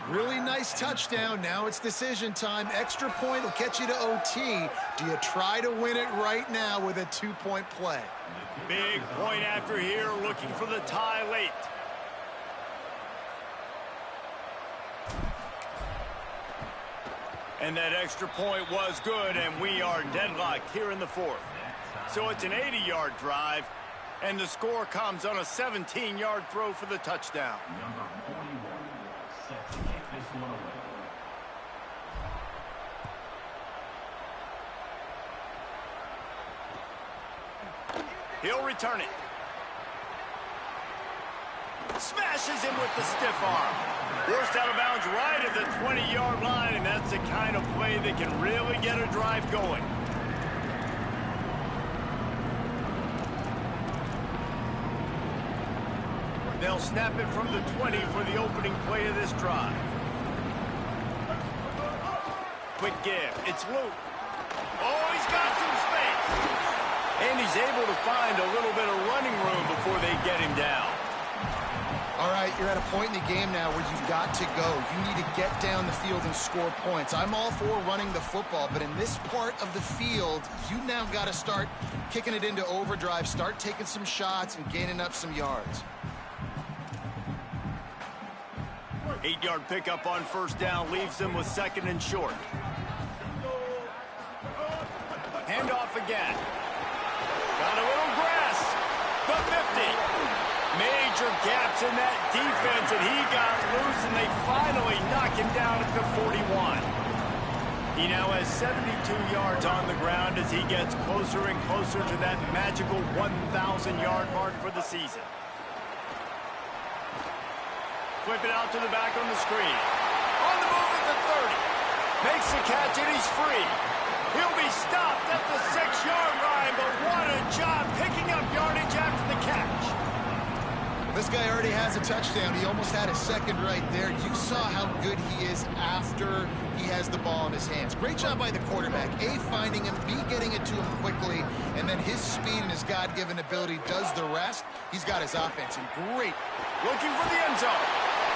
Really nice touchdown. Now it's decision time. Extra point will get you to OT. Do you try to win it right now with a 2-point play? Big point after here, looking for the tie late. And that extra point was good, and we are deadlocked here in the 4th. So it's an 80-yard drive, and the score comes on a 17-yard throw for the touchdown. Number 41, set to kick this one away. He'll return it. Smashes him with the stiff arm. Forced out of bounds right at the 20-yard line, and that's the kind of play that can really get a drive going. They'll snap it from the 20 for the opening play of this drive. Quick give. It's Luke. Oh, he's got some space. And he's able to find a little bit of running room before they get him down. All right, you're at a point in the game now where you've got to go. You need to get down the field and score points. I'm all for running the football, but in this part of the field, you now got to start kicking it into overdrive, start taking some shots and gaining up some yards. 8-yard pickup on first down leaves them with 2nd and short. Handoff again. Got a little grass. The 50. Major gaps in that defense, and he got loose, and they finally knock him down at the 41. He now has 72 yards on the ground as he gets closer and closer to that magical 1,000-yard mark for the season. Flip it out to the back on the screen. On the move at the 30. Makes the catch, and he's free. He'll be stopped at the 6-yard line, but what a job picking up yardage after the catch. This guy already has a touchdown. He almost had a second right there. You saw how good he is after he has the ball in his hands. Great job by the quarterback. A, finding him, B, getting it to him quickly, and then his speed and his God-given ability does the rest. He's got his offense in great. Looking for the end zone.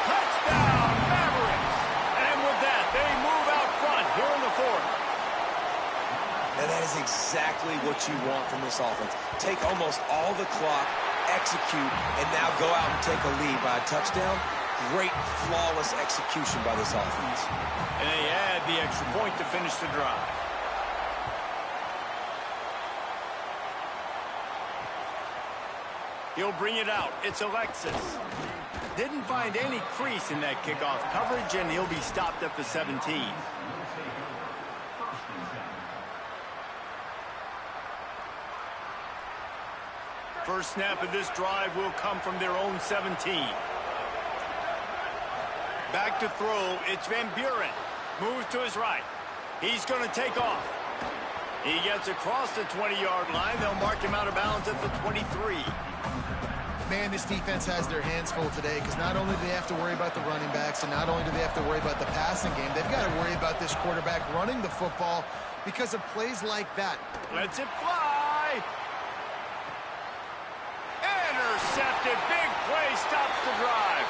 Touchdown, Mavericks. And with that, they move out front here in the 4th. Now that is exactly what you want from this offense. Take almost all the clock, execute, and now go out and take a lead by a touchdown. Great, flawless execution by this offense. And they add the extra point to finish the drive. He'll bring it out. It's Alexis. Didn't find any crease in that kickoff coverage, and he'll be stopped at the 17. First snap of this drive will come from their own 17. Back to throw, it's Van Buren. Moves to his right. He's going to take off. He gets across the 20-yard line. They'll mark him out of bounds at the 23. Man, this defense has their hands full today because not only do they have to worry about the running backs and not only do they have to worry about the passing game, they've got to worry about this quarterback running the football because of plays like that. Lets it fly. Intercepted. Big play stops the drive.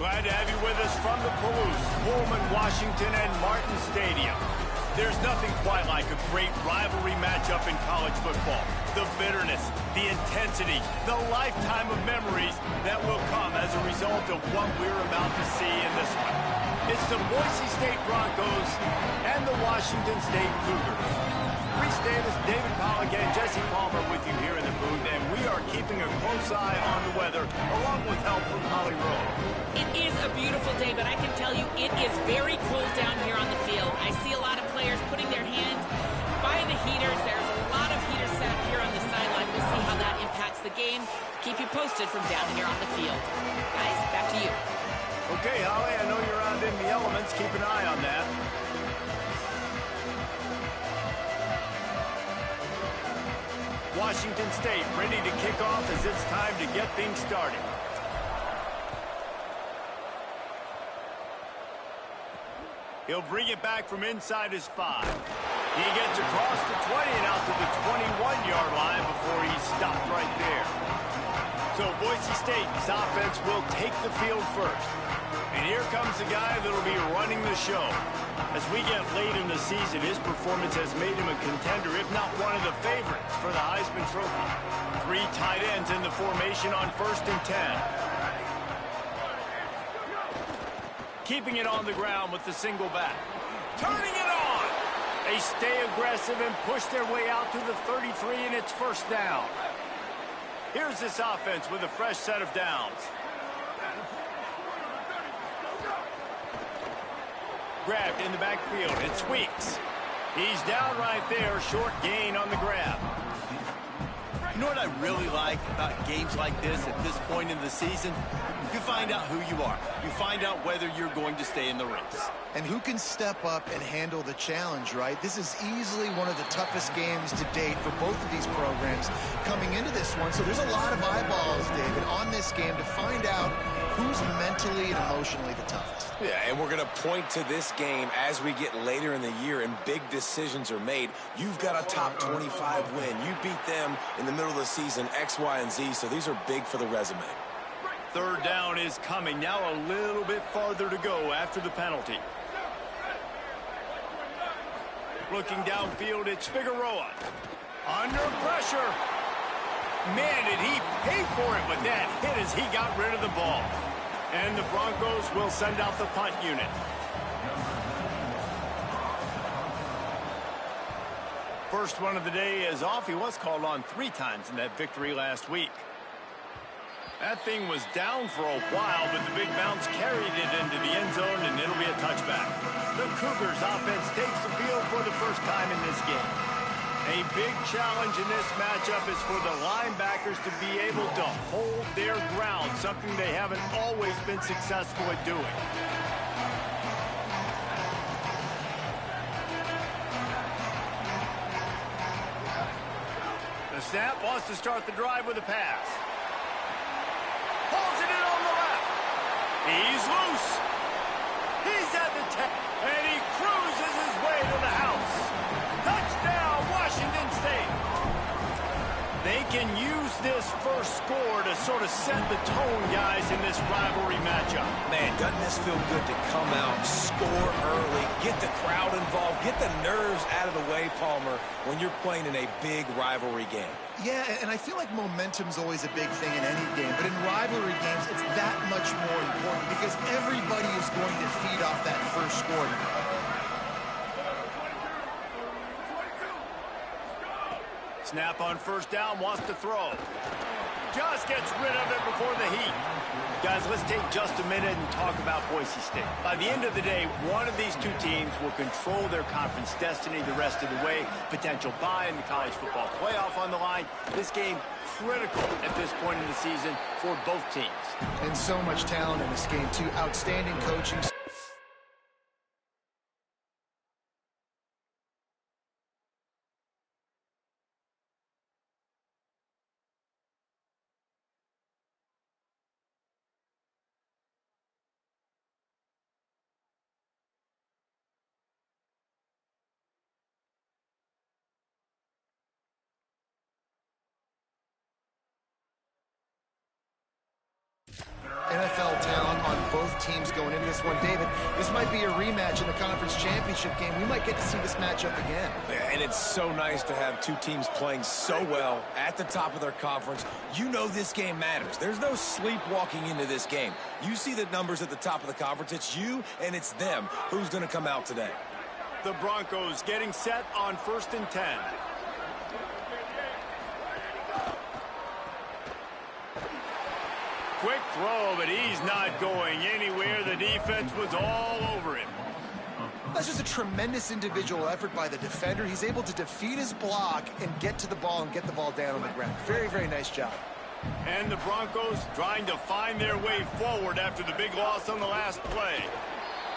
Glad to have you with us from the Palouse, Pullman, Washington, and Martin Stadium. There's nothing quite like a great rivalry matchup in college football. The bitterness, the intensity, the lifetime of memories that will come as a result of what we're about to see in this one. It's the Boise State Broncos and the Washington State Cougars. Reese Davis, David Pollack, and Jesse Palmer with you here in the booth, and we are keeping a close eye on the weather, along with help from Holly Rowe. It is a beautiful day, but I can tell you it is very cold down here on the field. I see a lot of players putting their hands by the heaters. There's a lot of heaters set up here on the sideline. We'll see how that impacts the game. Keep you posted from down here on the field. Guys, back to you. Okay, Holly, I know you're out in the elements. Keep an eye on that. Washington State ready to kick off as it's time to get things started. He'll bring it back from inside his 5. He gets across the 20 and out to the 21-yard line before he's stopped right there. So Boise State's offense will take the field first. And here comes the guy that'll be running the show. As we get late in the season, his performance has made him a contender, if not one of the favorites, for the Heisman Trophy. 3 tight ends in the formation on 1st and 10. Keeping it on the ground with the single back. Turning it on! They stay aggressive and push their way out to the 33, and it's 1st down. Here's this offense with a fresh set of downs. Grabbed in the backfield. It's Weeks. He's down right there. Short gain on the grab. You know what I really like about games like this at this point in the season? You find out who you are. You find out whether you're going to stay in the race. And who can step up and handle the challenge, right? This is easily one of the toughest games to date for both of these programs coming into this one. So there's a lot of eyeballs, David, on this game to find out who's mentally and emotionally the toughest. Yeah, and we're going to point to this game as we get later in the year and big decisions are made. You've got a top 25 win. You beat them in the middle of the season, X, Y, and Z, so these are big for the resume. 3rd down is coming. Now a little bit farther to go after the penalty. Looking downfield, it's Figueroa. Under pressure. Man, did he pay for it with that hit as he got rid of the ball. And the Broncos will send out the punt unit. First one of the day is off. He was called on 3 times in that victory last week. That thing was down for a while, but the big bounce carried it into the end zone, and it'll be a touchback. The Cougars offense takes the field for the first time in this game. A big challenge in this matchup is for the linebackers to be able to hold their ground, something they haven't always been successful at doing. The snap wants to start the drive with a pass. Pulls it in on the left. He's loose. He's at the 10, and he cruises his way to the house. Touchdown, Washington State. They can use this first score to sort of set the tone, guys, in this rivalry matchup. Man, doesn't this feel good to come out, score early, get the crowd involved, get the nerves out of the way, Palmer, when you're playing in a big rivalry game? Yeah, and I feel like momentum's always a big thing in any game, but in rivalry games, it's that much more important because everybody is going to feed off that first score. Snap on 1st down, wants to throw. Just gets rid of it before the heat. Guys, let's take just a minute and talk about Boise State. By the end of the day, one of these 2 teams will control their conference destiny the rest of the way. Potential bye in the college football playoff on the line. This game critical at this point in the season for both teams. And so much talent in this game, too. Outstanding coaching. NFL talent on both teams going into this one. David, this might be a rematch in the conference championship game. We might get to see this matchup again. Yeah, and it's so nice to have two teams playing so well at the top of their conference. You know this game matters. There's no sleepwalking into this game. You see the numbers at the top of the conference. It's you and it's them. Who's going to come out today? The Broncos getting set on 1st and 10. Quick throw, but he's not going anywhere. The defense was all over him. That's just a tremendous individual effort by the defender. He's able to defeat his block and get to the ball and get the ball down on the ground. Very, very nice job. And the Broncos trying to find their way forward after the big loss on the last play.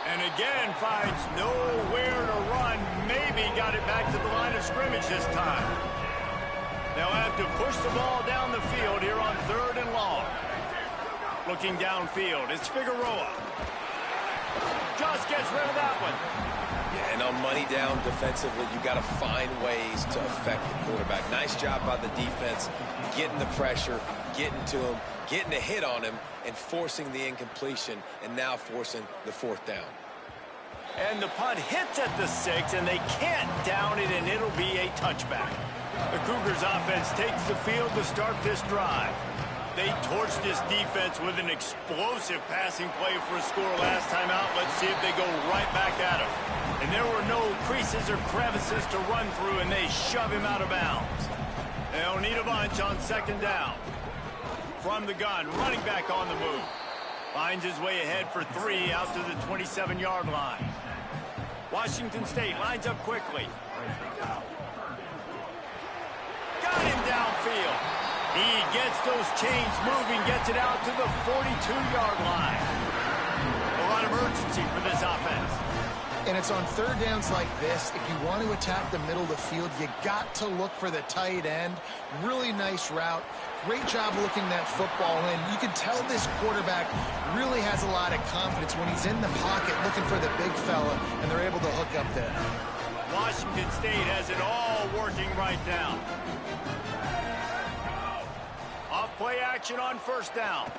And again finds nowhere to run. Maybe got it back to the line of scrimmage this time. They'll have to push the ball down the field here on 3rd and long. Looking downfield, it's Figueroa. Just gets rid of that one. Yeah, and on money down defensively, you got to find ways to affect the quarterback. Nice job by the defense, getting the pressure, getting to him, getting a hit on him, and forcing the incompletion, and now forcing the 4th down. And the punt hits at the 6, and they can't down it, and it'll be a touchback. The Cougars offense takes the field to start this drive. They torched this defense with an explosive passing play for a score last time out. Let's see if they go right back at him. And there were no creases or crevices to run through, and they shove him out of bounds. They'll need a bunch on 2nd down. From the gun, running back on the move. Finds his way ahead for 3 out to the 27-yard line. Washington State lines up quickly. Got him downfield. He gets those chains moving, gets it out to the 42-yard line. A lot of urgency for this offense. And it's on 3rd downs like this. If you want to attack the middle of the field, you got to look for the tight end. Really nice route. Great job looking that football in. You can tell this quarterback really has a lot of confidence when he's in the pocket looking for the big fella, and they're able to hook up there. Washington State has it all working right now. Off play action on 1st down.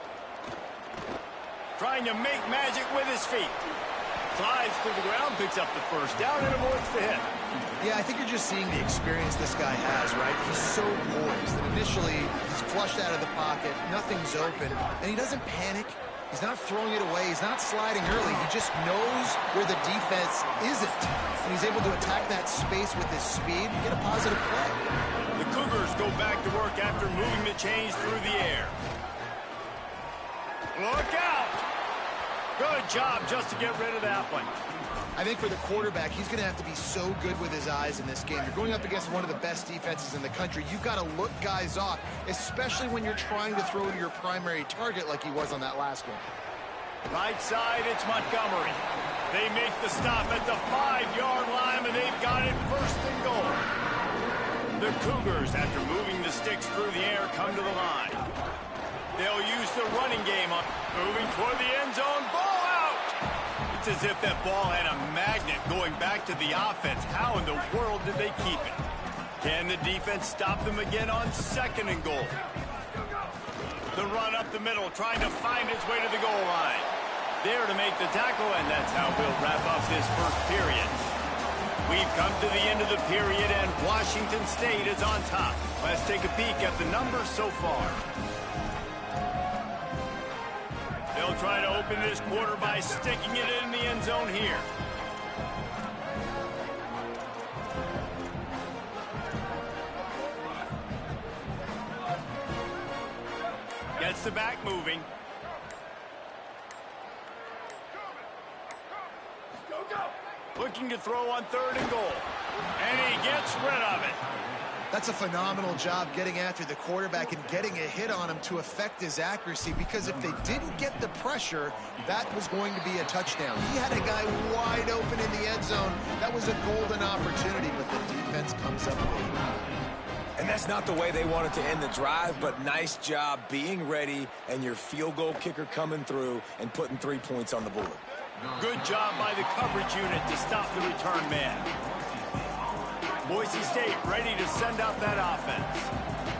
Trying to make magic with his feet. Slides to the ground, picks up the 1st down, and avoids the hit. Yeah, I think you're just seeing the experience this guy has, right? He's so poised that initially he's flushed out of the pocket, nothing's open, and he doesn't panic. He's not throwing it away. He's not sliding early. He just knows where the defense isn't, and he's able to attack that space with his speed and get a positive play. The Cougars go back to work after moving the chains through the air. Look out! Good job just to get rid of that one. I think for the quarterback, he's going to have to be so good with his eyes in this game. You're going up against one of the best defenses in the country. You've got to look guys off, especially when you're trying to throw to your primary target like he was on that last one. Right side, it's Montgomery. They make the stop at the 5-yard line, and they've got it 1st and goal. The Cougars, after moving the sticks through the air, come to the line. They'll use the running game on moving toward the end zone. Ball out! It's as if that ball had a magnet going back to the offense. How in the world did they keep it? Can the defense stop them again on 2nd and goal? The run up the middle, trying to find its way to the goal line. There to make the tackle, and that's how we'll wrap up this 1st period. We've come to the end of the period, and Washington State is on top. Let's take a peek at the numbers so far. They'll try to open this quarter by sticking it in the end zone here. Gets the back moving. Looking to throw on 3rd and goal. And he gets rid of it. That's a phenomenal job getting after the quarterback and getting a hit on him to affect his accuracy, because if they didn't get the pressure, that was going to be a touchdown. He had a guy wide open in the end zone. That was a golden opportunity, but the defense comes up big. And that's not the way they wanted to end the drive, but nice job being ready and your field goal kicker coming through and putting 3 points on the board. Good job by the coverage unit to stop the return man. Boise State ready to send out that offense.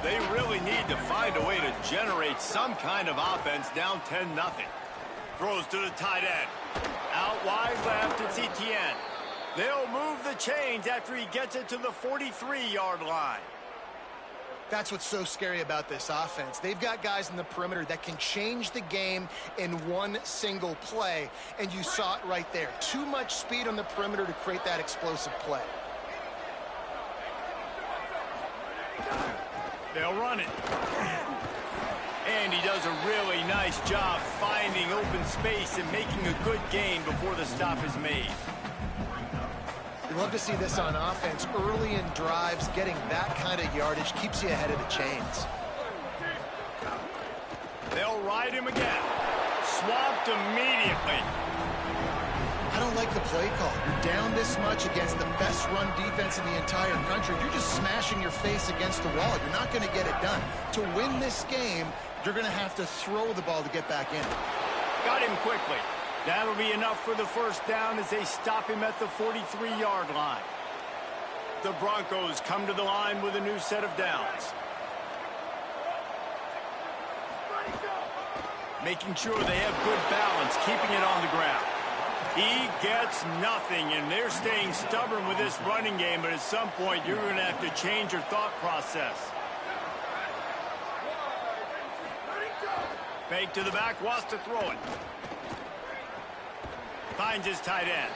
They really need to find a way to generate some kind of offense down 10-0. Throws to the tight end. Out wide left, it's Etienne. They'll move the chains after he gets it to the 43-yard line. That's what's so scary about this offense. They've got guys in the perimeter that can change the game in one single play, and you saw it right there. Too much speed on the perimeter to create that explosive play. They'll run it. And he does a really nice job finding open space and making a good gain before the stop is made. You love to see this on offense. Early in drives, getting that kind of yardage keeps you ahead of the chains. They'll ride him again. Swamped immediately. I don't like the play call. You're down this much against the best run defense in the entire country. You're just smashing your face against the wall. You're not going to get it done. To win this game, you're going to have to throw the ball to get back in. Got him quickly. That'll be enough for the first down as they stop him at the 43-yard line. The Broncos come to the line with a new set of downs. Making sure they have good balance, keeping it on the ground. He gets nothing, and they're staying stubborn with this running game, but at some point you're going to have to change your thought process. Fake to the back, wants to throw it. Finds his tight end.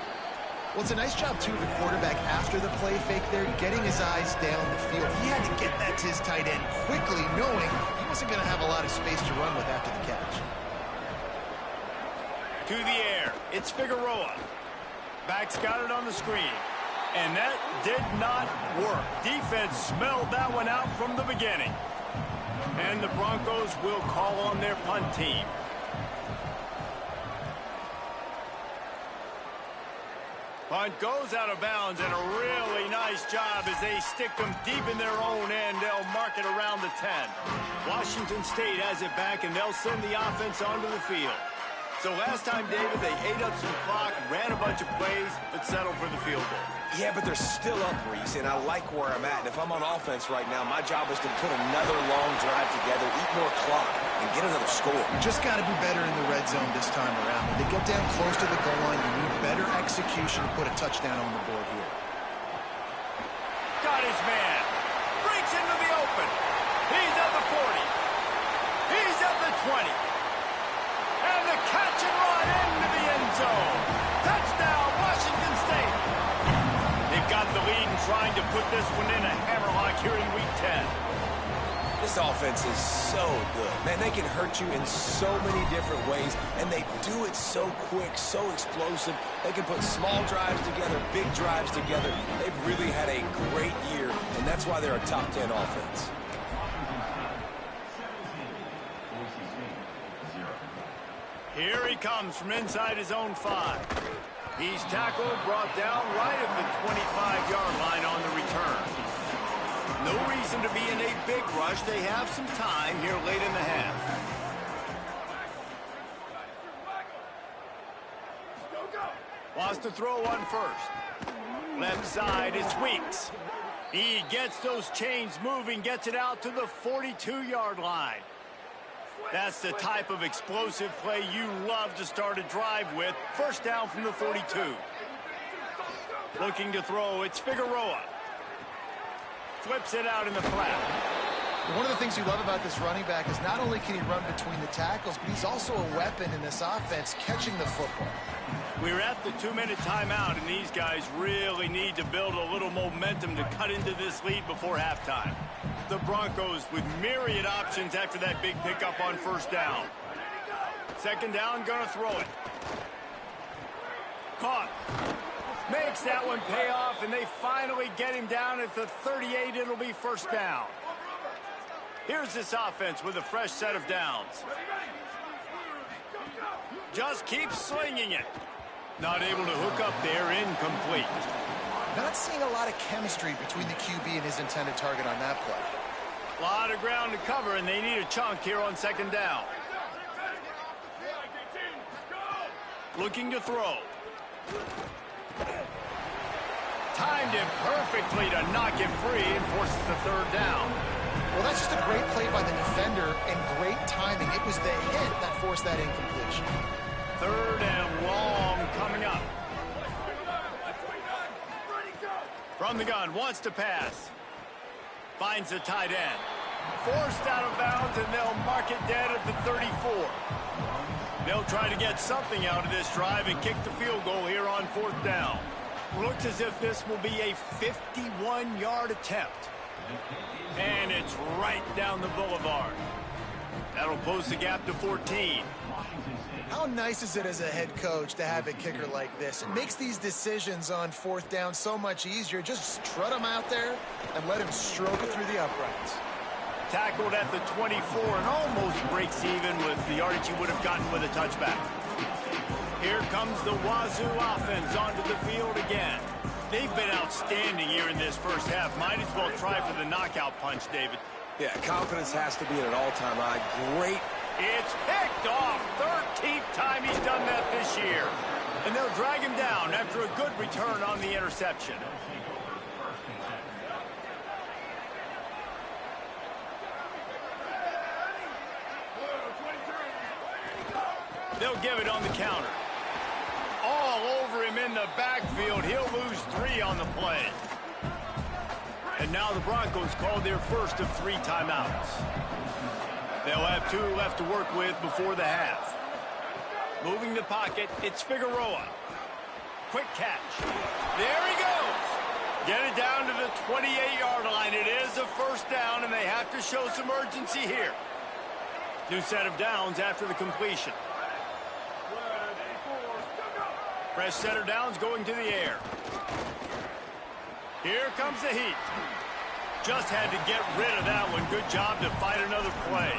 Well, it's a nice job, too, of the quarterback after the play fake there, getting his eyes down the field. He had to get that to his tight end quickly, knowing he wasn't going to have a lot of space to run with after the catch. To the air, it's Figueroa. Back's got it on the screen. And that did not work. Defense smelled that one out from the beginning. And the Broncos will call on their punt team. Punt goes out of bounds, and a really nice job as they stick them deep in their own end. They'll mark it around the 10. Washington State has it back, and they'll send the offense onto the field. So last time, David, they ate up some clock, ran a bunch of plays, but settled for the field goal. Yeah, but they're still up, Reese, and I like where I'm at. And if I'm on offense right now, my job is to put another long drive together, eat more clock, and get another score. You just got to be better in the red zone this time around. When they get down close to the goal line, you need better execution to put a touchdown on the board here. Got his man. Breaks into the open. He's at the 40. He's at the 20. And the catch and run into the end zone. Touchdown, Washington State. They've got the lead and trying to put this one in a hammerlock here in Week 10. This offense is so good. Man, they can hurt you in so many different ways, and they do it so quick, so explosive. They can put small drives together, big drives together. They've really had a great year, and that's why they're a top 10 offense. Here he comes from inside his own 5. He's tackled, brought down right at the 25-yard line on the return. No reason to be in a big rush. They have some time here late in the half. Wants to throw one first. Left side, it's Weeks. He gets those chains moving, gets it out to the 42-yard line. That's the type of explosive play you love to start a drive with. First down from the 42. Looking to throw, it's Figueroa. Flips it out in the flat. One of the things you love about this running back is not only can he run between the tackles, but he's also a weapon in this offense, catching the football. We're at the 2-minute timeout, and these guys really need to build a little momentum to cut into this lead before halftime. The Broncos with myriad options after that big pickup on first down. Second down, gonna throw it. Caught. Makes that one pay off, and they finally get him down at the 38. It'll be first down. Here's this offense with a fresh set of downs. Just keeps slinging it. Not able to hook up there, incomplete. Not seeing a lot of chemistry between the QB and his intended target on that play. A lot of ground to cover, and they need a chunk here on second down. Looking to throw. Timed it perfectly to knock it free and forces the third down. Well, that's just a great play by the defender and great timing. It was the hit that forced that incompletion. 3rd and long coming up. From the gun, wants to pass. Finds the tight end. Forced out of bounds, and they'll mark it dead at the 34. They'll try to get something out of this drive and kick the field goal here on 4th down. Looks as if this will be a 51-yard attempt. And it's right down the boulevard. That'll close the gap to 14. How nice is it as a head coach to have a kicker like this? It makes these decisions on 4th down so much easier. Just strut him out there and let him stroke it through the uprights. Tackled at the 24 and almost breaks even with the yardage he would have gotten with a touchback. Here comes the Wazoo offense onto the field again. They've been outstanding here in this first half. Might as well try for the knockout punch, David. Yeah, confidence has to be at an all-time high. Great. It's picked off. 13th time he's done that this year. And they'll drag him down after a good return on the interception. They'll give it on the counter. All over him in the backfield. He'll lose 3 on the play. And now the Broncos called their first of 3 timeouts. They'll have 2 left to work with before the half. Moving the pocket, it's Figueroa. Quick catch. There he goes. Get it down to the 28-yard line. It is a 1st down, and they have to show some urgency here. New set of downs after the completion. Fresh set of downs going to the air. Here comes the heat. Just had to get rid of that one. Good job to fight another play.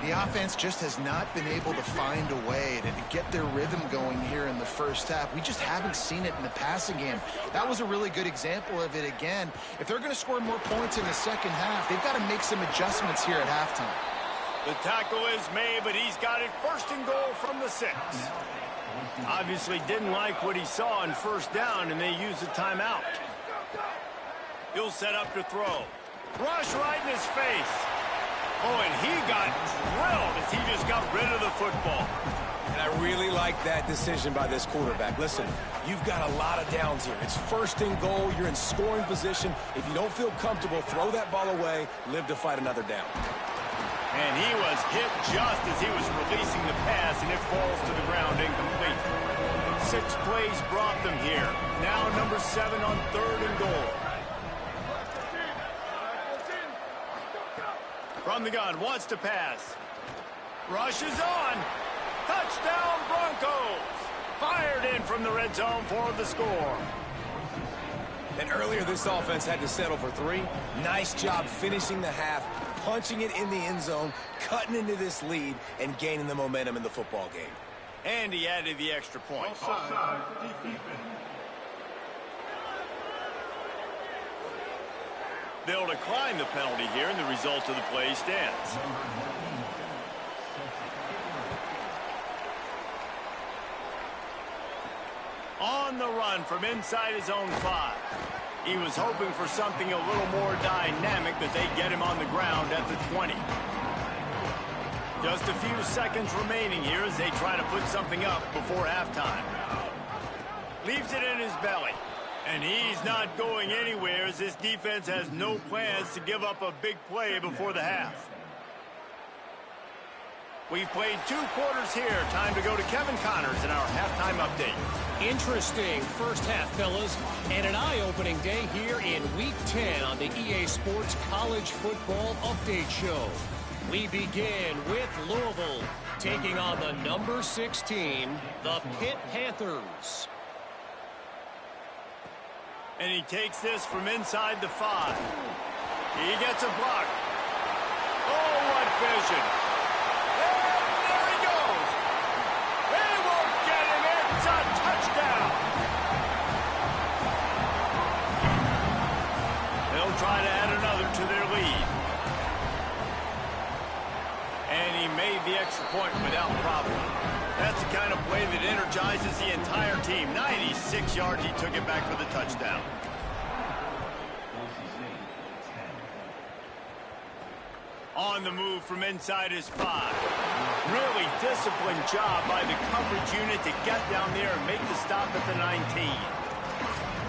The offense just has not been able to find a way to get their rhythm going here in the first half. We just haven't seen it in the passing game. That was a really good example of it again. If they're going to score more points in the second half, they've got to make some adjustments here at halftime. The tackle is made, but he's got it 1st and goal from the 6. Obviously didn't like what he saw on 1st down, and they used a timeout. He'll set up to throw. Rush right in his face. Oh, and he got drilled as he just got rid of the football. And I really like that decision by this quarterback. Listen, you've got a lot of downs here. It's 1st and goal. You're in scoring position. If you don't feel comfortable, throw that ball away. Live to fight another down. And he was hit just as he was releasing the pass, and it falls to the ground incomplete. 6 plays brought them here. Now number 7 on 3rd and goal. From the gun, wants to pass. Rushes on. Touchdown Broncos. Fired in from the red zone for the score. And earlier this offense had to settle for 3. Nice job finishing the half, punching it in the end zone, cutting into this lead, and gaining the momentum in the football game. And he added the extra point. They'll decline the penalty here, and the result of the play stands. On the run from inside his own 5. He was hoping for something a little more dynamic, but they get him on the ground at the 20. Just a few seconds remaining here as they try to put something up before halftime. Leaves it in his belly. And he's not going anywhere as this defense has no plans to give up a big play before the half. We've played 2 quarters here. Time to go to Kevin Connors in our halftime update. Interesting first half, fellas, and an eye-opening day here in Week 10 on the EA Sports College Football Update Show. We begin with Louisville taking on the number 16, the Pitt Panthers. And he takes this from inside the 5. He gets a block. Oh, what vision. And there he goes. They won't get him. It's a touchdown. They'll try to add another to their lead. And he made the extra point without problem. That's the kind of play that energizes the entire team. 96 yards, he took it back for the touchdown. On the move from inside his 5. Really disciplined job by the coverage unit to get down there and make the stop at the 19.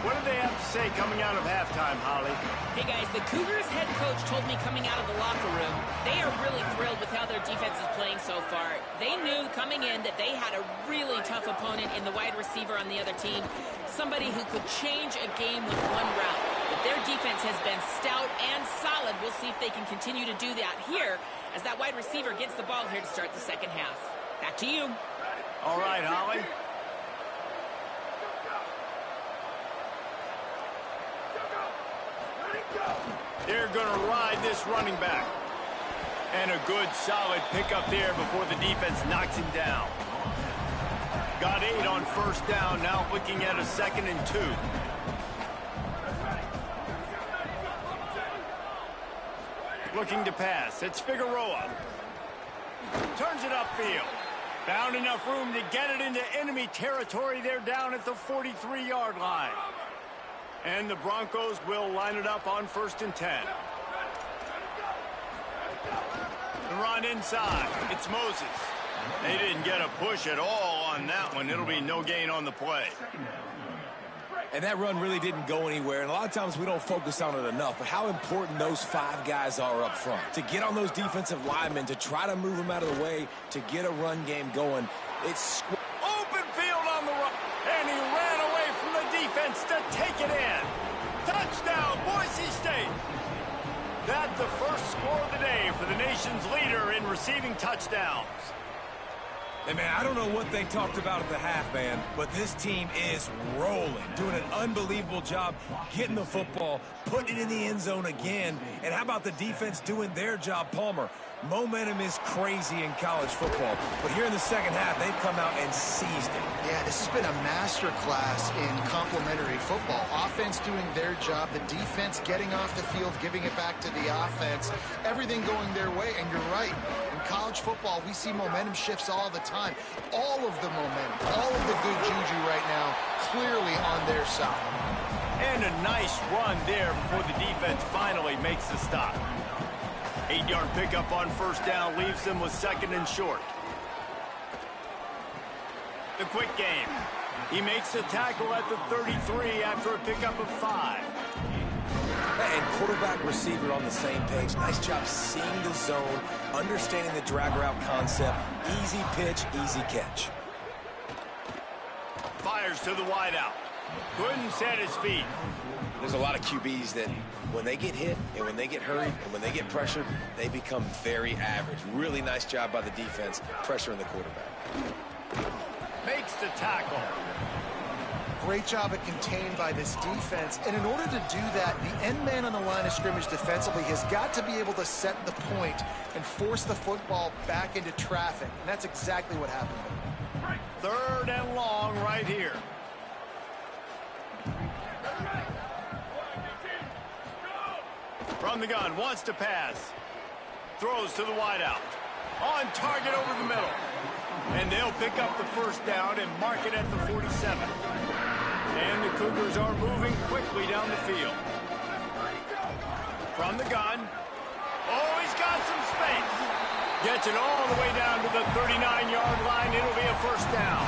What did they have to say coming out of halftime, Holly? Hey, guys, the Cougars head coach told me coming out of the locker room, they are really thrilled with how their defense is playing so far. They knew coming in that they had a really tough opponent in the wide receiver on the other team, somebody who could change a game with one route. But their defense has been stout and solid. We'll see if they can continue to do that here as that wide receiver gets the ball here to start the second half. Back to you. All right, Holly. They're going to ride this running back. And a good, solid pickup there before the defense knocks him down. Got 8 on first down, now looking at a 2nd and 2. Looking to pass. It's Figueroa. Turns it upfield. Found enough room to get it into enemy territory. They're down at the 43-yard line. And the Broncos will line it up on 1st and 10. The run inside. It's Moses. They didn't get a push at all on that one. It'll be no gain on the play. And that run really didn't go anywhere. And a lot of times we don't focus on it enough, but how important those 5 guys are up front. To get on those defensive linemen, to try to move them out of the way, to get a run game going. It's open field on the run. And he ran away from the defense to take it in. Touchdown, Boise State. That's the first score of the day for the nation's leader in receiving touchdowns. And, man, I don't know what they talked about at the half, man, but this team is rolling, doing an unbelievable job getting the football, putting it in the end zone again. And how about the defense doing their job, Palmer? Momentum is crazy in college football, but here in the second half, they've come out and seized it. Yeah, this has been a master class in complementary football. Offense doing their job, the defense getting off the field, giving it back to the offense, everything going their way. And you're right, in college football, we see momentum shifts all the time. All of the momentum, all of the good juju right now, clearly on their side. And a nice run there before the defense finally makes the stop. 8-yard pickup on first down leaves them with 2nd and short. The quick game. He makes the tackle at the 33 after a pickup of 5. And quarterback receiver on the same page. Nice job seeing the zone, understanding the drag route concept. Easy pitch, easy catch. Fires to the wideout. Couldn't set his feet. There's a lot of QBs that when they get hit and when they get hurried and when they get pressured, they become very average. Really nice job by the defense, pressuring the quarterback. Makes the tackle. Great job at contained by this defense. And in order to do that, the end man on the line of scrimmage defensively has got to be able to set the point and force the football back into traffic. And that's exactly what happened. 3rd and long right here. From the gun, wants to pass. Throws to the wideout. On target over the middle. And they'll pick up the first down and mark it at the 47. And the Cougars are moving quickly down the field. From the gun. Oh, he's got some space. Gets it all the way down to the 39-yard line. It'll be a first down.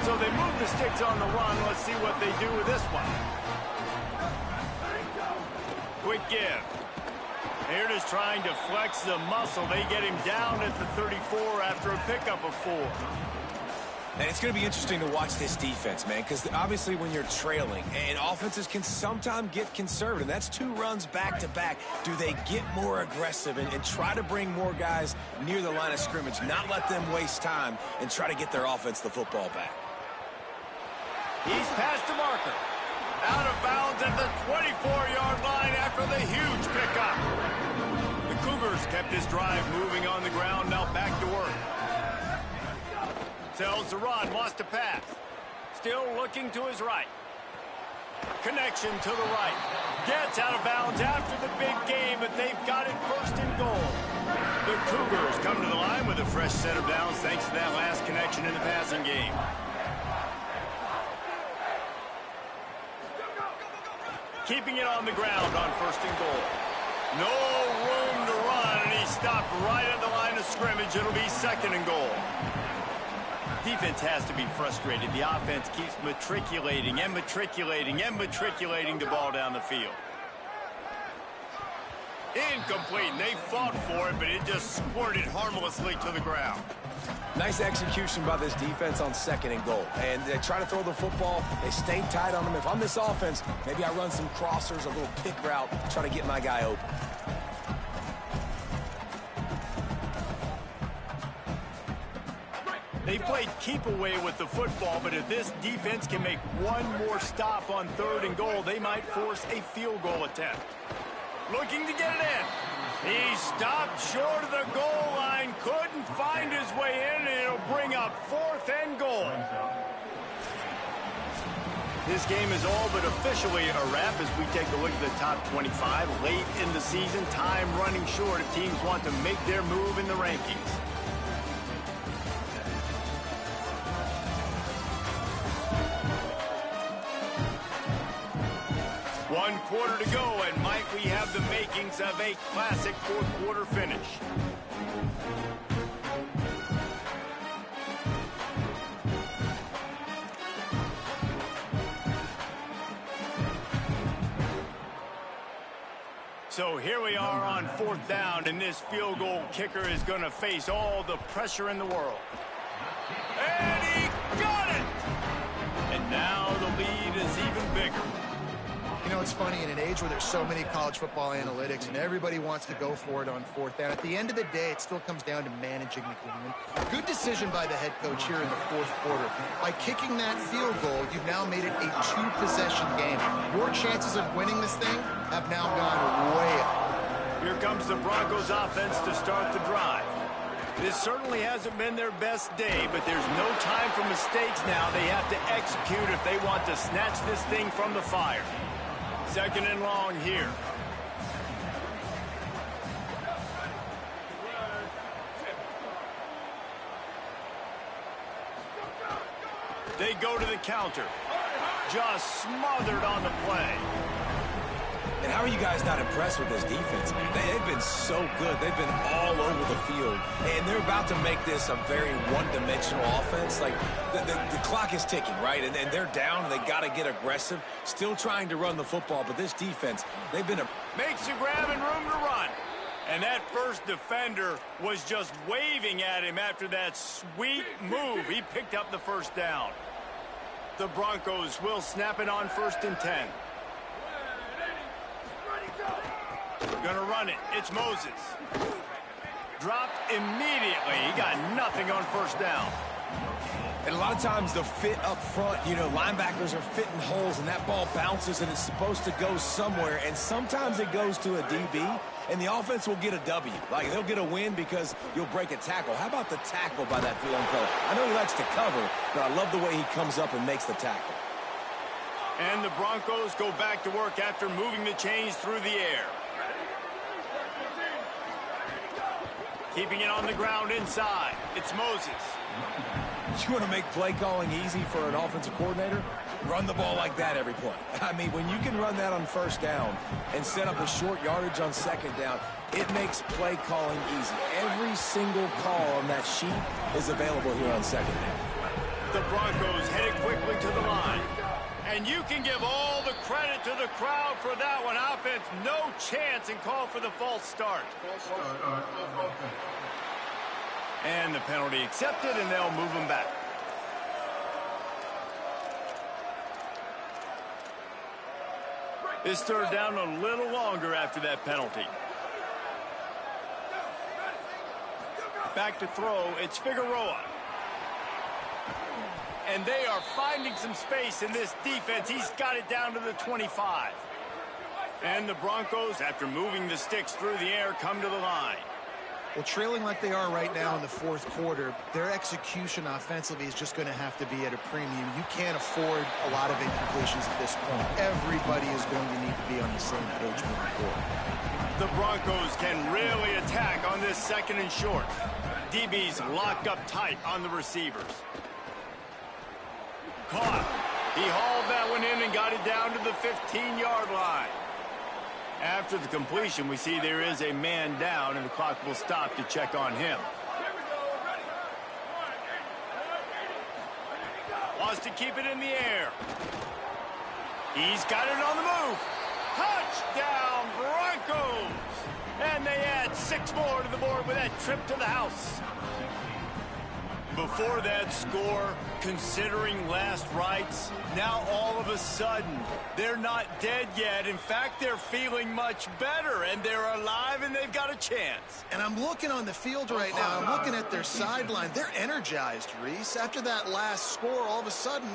So they move the sticks on the run. Let's see what they do with this one. Quick give. They're just trying to flex the muscle. They get him down at the 34 after a pickup of 4. And it's going to be interesting to watch this defense, man, because obviously when you're trailing, and offenses can sometimes get conservative. That's 2 runs back-to-back. Do they get more aggressive and try to bring more guys near the line of scrimmage, not let them waste time, and try to get their offense the football back? He's past the marker. Out of bounds at the 24-yard line after the huge pickup. The Cougars kept this drive moving on the ground, now back to work. Sells the run, wants to pass. Still looking to his right. Connection to the right. Gets out of bounds after the big game, but they've got it 1st and goal. The Cougars come to the line with a fresh set of downs thanks to that last connection in the passing game. Keeping it on the ground on 1st and goal. No room to run, and he stopped right at the line of scrimmage. It'll be 2nd and goal. Defense has to be frustrated. The offense keeps matriculating and matriculating and matriculating the ball down the field. Incomplete. They fought for it, but it just squirted harmlessly to the ground. Nice execution by this defense on 2nd and goal. And they try to throw the football. They stay tight on them. If I'm this offense, maybe I run some crossers, a little pick route, try to get my guy open. They played keep away with the football, but if this defense can make one more stop on 3rd and goal, they might force a field goal attempt. Looking to get it in. He stopped short of the goal line, couldn't find his way in, and it'll bring up 4th and goal. This game is all but officially a wrap as we take a look at the top 25. Late in the season, time running short if teams want to make their move in the rankings. One quarter to go, and might we have the makings of a classic 4th quarter finish. So here we are on 4th down, and this field goal kicker is going to face all the pressure in the world. And he got it! And now the lead is even bigger. You know, it's funny, in an age where there's so many college football analytics and everybody wants to go for it on 4th down, at the end of the day, it still comes down to managing the game. Good decision by the head coach here in the 4th quarter. By kicking that field goal, you've now made it a 2-possession game. Your chances of winning this thing have now gone way up. Here comes the Broncos offense to start the drive. This certainly hasn't been their best day, but there's no time for mistakes now. They have to execute if they want to snatch this thing from the fire. 2nd and long here. They go to the counter. Just smothered on the play. And how are you guys not impressed with this defense, man? They've been so good. They've been all over the field. And they're about to make this a very one-dimensional offense. Like, the clock is ticking, right? And they're down, and they got to get aggressive. Still trying to run the football, but this defense, they've been makes a grab and room to run. And that first defender was just waving at him after that sweet move. He picked up the 1st down. The Broncos will snap it on 1st and 10. Gonna run it. It's Moses. Dropped immediately. He got nothing on 1st down. And a lot of times the fit up front, you know, linebackers are fitting holes and that ball bounces and it's supposed to go somewhere. And sometimes it goes to a DB and the offense will get a W. Like, they'll get a win because you'll break a tackle. How about the tackle by that young fella? I know he likes to cover, but I love the way he comes up and makes the tackle. And the Broncos go back to work after moving the chains through the air. Keeping it on the ground inside. It's Moses. You want to make play calling easy for an offensive coordinator? Run the ball like that every play. I mean, when you can run that on 1st down and set up a short yardage on 2nd down, it makes play calling easy. Every single call on that sheet is available here on 2nd down. The Broncos headed quickly to the line. And you can give all the credit to the crowd for that one. Offense, no chance, and call for the false start. And the penalty accepted, and they'll move them back. This 3rd down a little longer after that penalty. Back to throw, it's Figueroa. And they are finding some space in this defense. He's got it down to the 25. And the Broncos, after moving the sticks through the air, come to the line. Well, trailing like they are right now in the 4th quarter, their execution offensively is just going to have to be at a premium. You can't afford a lot of incompletions at this point. Everybody is going to need to be on the same page moving forward. The Broncos can really attack on this 2nd and short. DB's locked up tight on the receivers. Caught. He hauled that one in and got it down to the 15-yard line. After the completion, we see there is a man down, and the clock will stop to check on him. Wants to keep it in the air. He's got it on the move. Touchdown, Broncos! And they add 6 more to the board with that trip to the house. Before that score, considering last rites, now all of a sudden, they're not dead yet. In fact, they're feeling much better, and they're alive, and they've got a chance. And I'm looking on the field right now. I'm looking at their sideline. They're energized, Reese. After that last score, all of a sudden,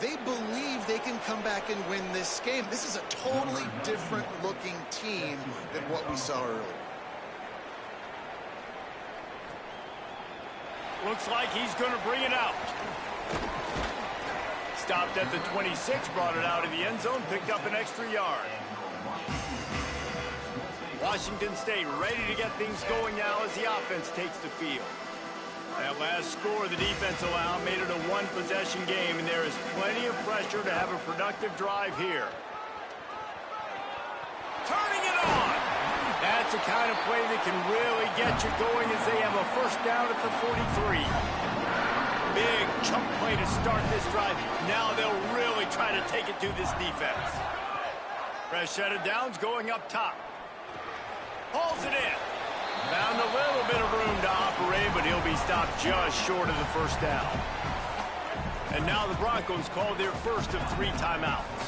they believe they can come back and win this game. This is a totally different-looking team than what we saw earlier. Looks like he's going to bring it out. Stopped at the 26, brought it out of the end zone, picked up an extra yard. Washington State ready to get things going now as the offense takes the field. That last score the defense allowed made it a one-possession game, and there is plenty of pressure to have a productive drive here. Turning it on! That's the kind of play that can really get you going as they have a first down at the 43. Big chunk play to start this drive. Now they'll really try to take it to this defense. Fresh set of downs going up top. Hauls it in. Found a little bit of room to operate, but he'll be stopped just short of the first down. And now the Broncos call their first of 3 timeouts.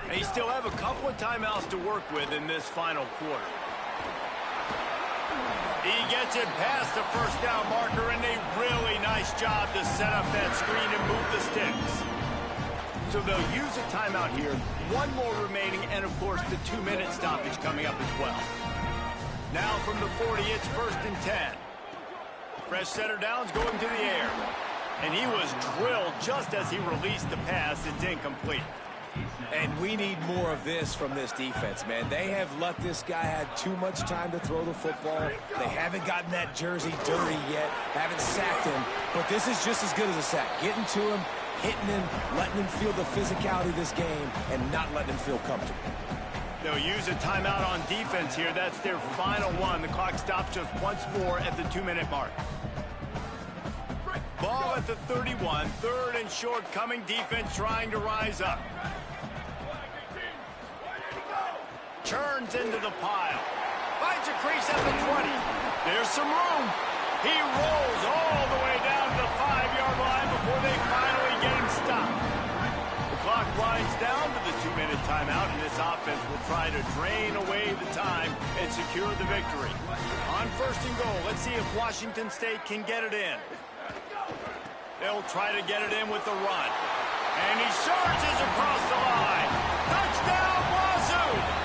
They still have a couple of timeouts to work with in this final quarter. He gets it past the first down marker, and a really nice job to set up that screen and move the sticks. So they'll use a timeout here. 1 more remaining, and of course the 2-minute stoppage coming up as well. Now from the 40, it's 1st and 10. Fresh setter downs going to the air. And he was drilled just as he released the pass. It's incomplete. And we need more of this from this defense, man. They have let this guy have too much time to throw the football. They haven't gotten that jersey dirty yet, haven't sacked him. But this is just as good as a sack. Getting to him, hitting him, letting him feel the physicality of this game, and not letting him feel comfortable. They'll use a timeout on defense here. That's their final one. The clock stops just once more at the 2-minute mark. Ball at the 31. 3rd and short coming. Defense trying to rise up. Churns into the pile. Finds a crease at the 20. There's some room. He rolls all the way down to the 5-yard line before they finally get him stopped. The clock winds down to the 2-minute timeout, and this offense will try to drain away the time and secure the victory. On 1st and goal, let's see if Washington State can get it in. They'll try to get it in with the run. And he surges across the line. Touchdown, Wazoo!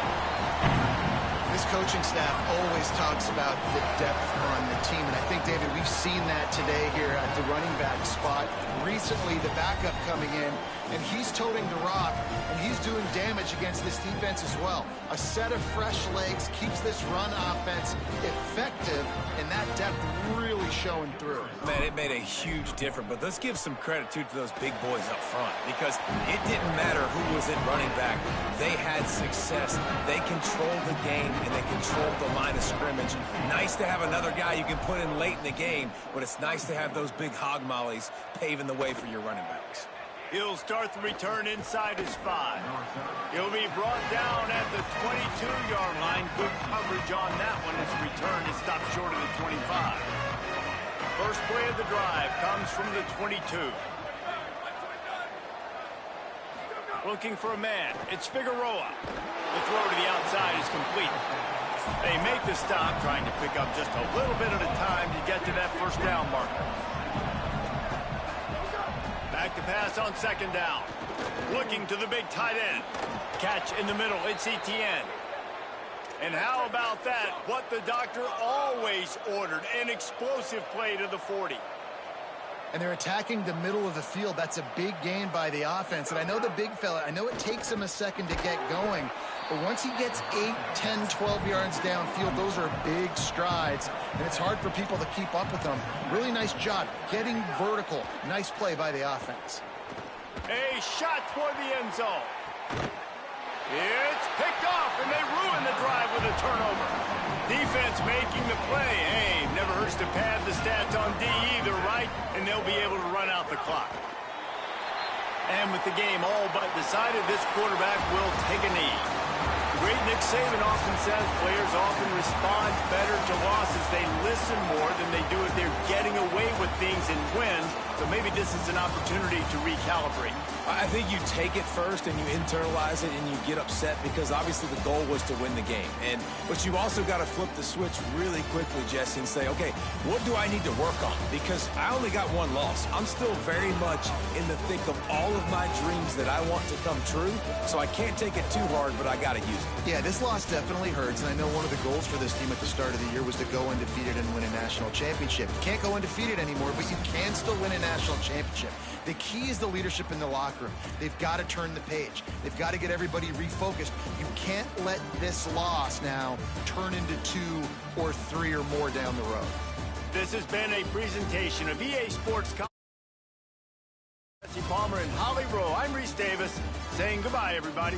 This coaching staff always talks about the depth on the team, and I think, David, we've seen that today here at the running back spot. Recently, the backup coming in, and he's toting the rock, and he's doing damage against this defense as well. A set of fresh legs keeps this run offense effective, and that depth really showing through. Man, it made a huge difference, but let's give some credit to those big boys up front, because it didn't matter who was in running back. They had success. They controlled the game, and they controlled the line of scrimmage. Nice to have another guy you can put in late in the game, but it's nice to have those big hog mollies paving the way for your running backs. He'll start the return inside his 5. He'll be brought down at the 22-yard line. Good coverage on that one. His return is stopped short of the 25. First play of the drive comes from the 22. Looking for a man. It's Figueroa. The throw to the outside is complete. They make the stop, trying to pick up just a little bit at a time to get to that first down marker. Back to pass on 2nd down. Looking to the big tight end. Catch in the middle. It's ETN. And how about that? What the doctor always ordered. An explosive play to the 40. And they're attacking the middle of the field. That's a big gain by the offense. And I know the big fella, I know it takes him a second to get going. But once he gets 8, 10, 12 yards downfield, those are big strides. And it's hard for people to keep up with them. Really nice job getting vertical. Nice play by the offense. A shot toward the end zone. It's picked off, and they ruin the drive with a turnover. Defense making the play. Hey, never hurts to pad the stats on D either, right? And they'll be able to run out the clock. And with the game all but decided, this quarterback will take a knee. The great Nick Saban often says players often respond better to losses. They listen more than they do if they're getting away with things and wins. So maybe this is an opportunity to recalibrate. I think you take it first and you internalize it and you get upset because obviously the goal was to win the game. But you've also got to flip the switch really quickly, Jesse, and say, okay, what do I need to work on? Because I only got one loss. I'm still very much in the thick of all of my dreams that I want to come true. So I can't take it too hard, but I got to use it. Yeah, this loss definitely hurts, and I know one of the goals for this team at the start of the year was to go undefeated and win a national championship. You can't go undefeated anymore, but you can still win a national championship. The key is the leadership in the locker room. They've got to turn the page. They've got to get everybody refocused. You can't let this loss now turn into 2 or 3 or more down the road. This has been a presentation of EA Sports. Jesse Palmer and Holly Rowe. I'm Reese Davis saying goodbye, everybody.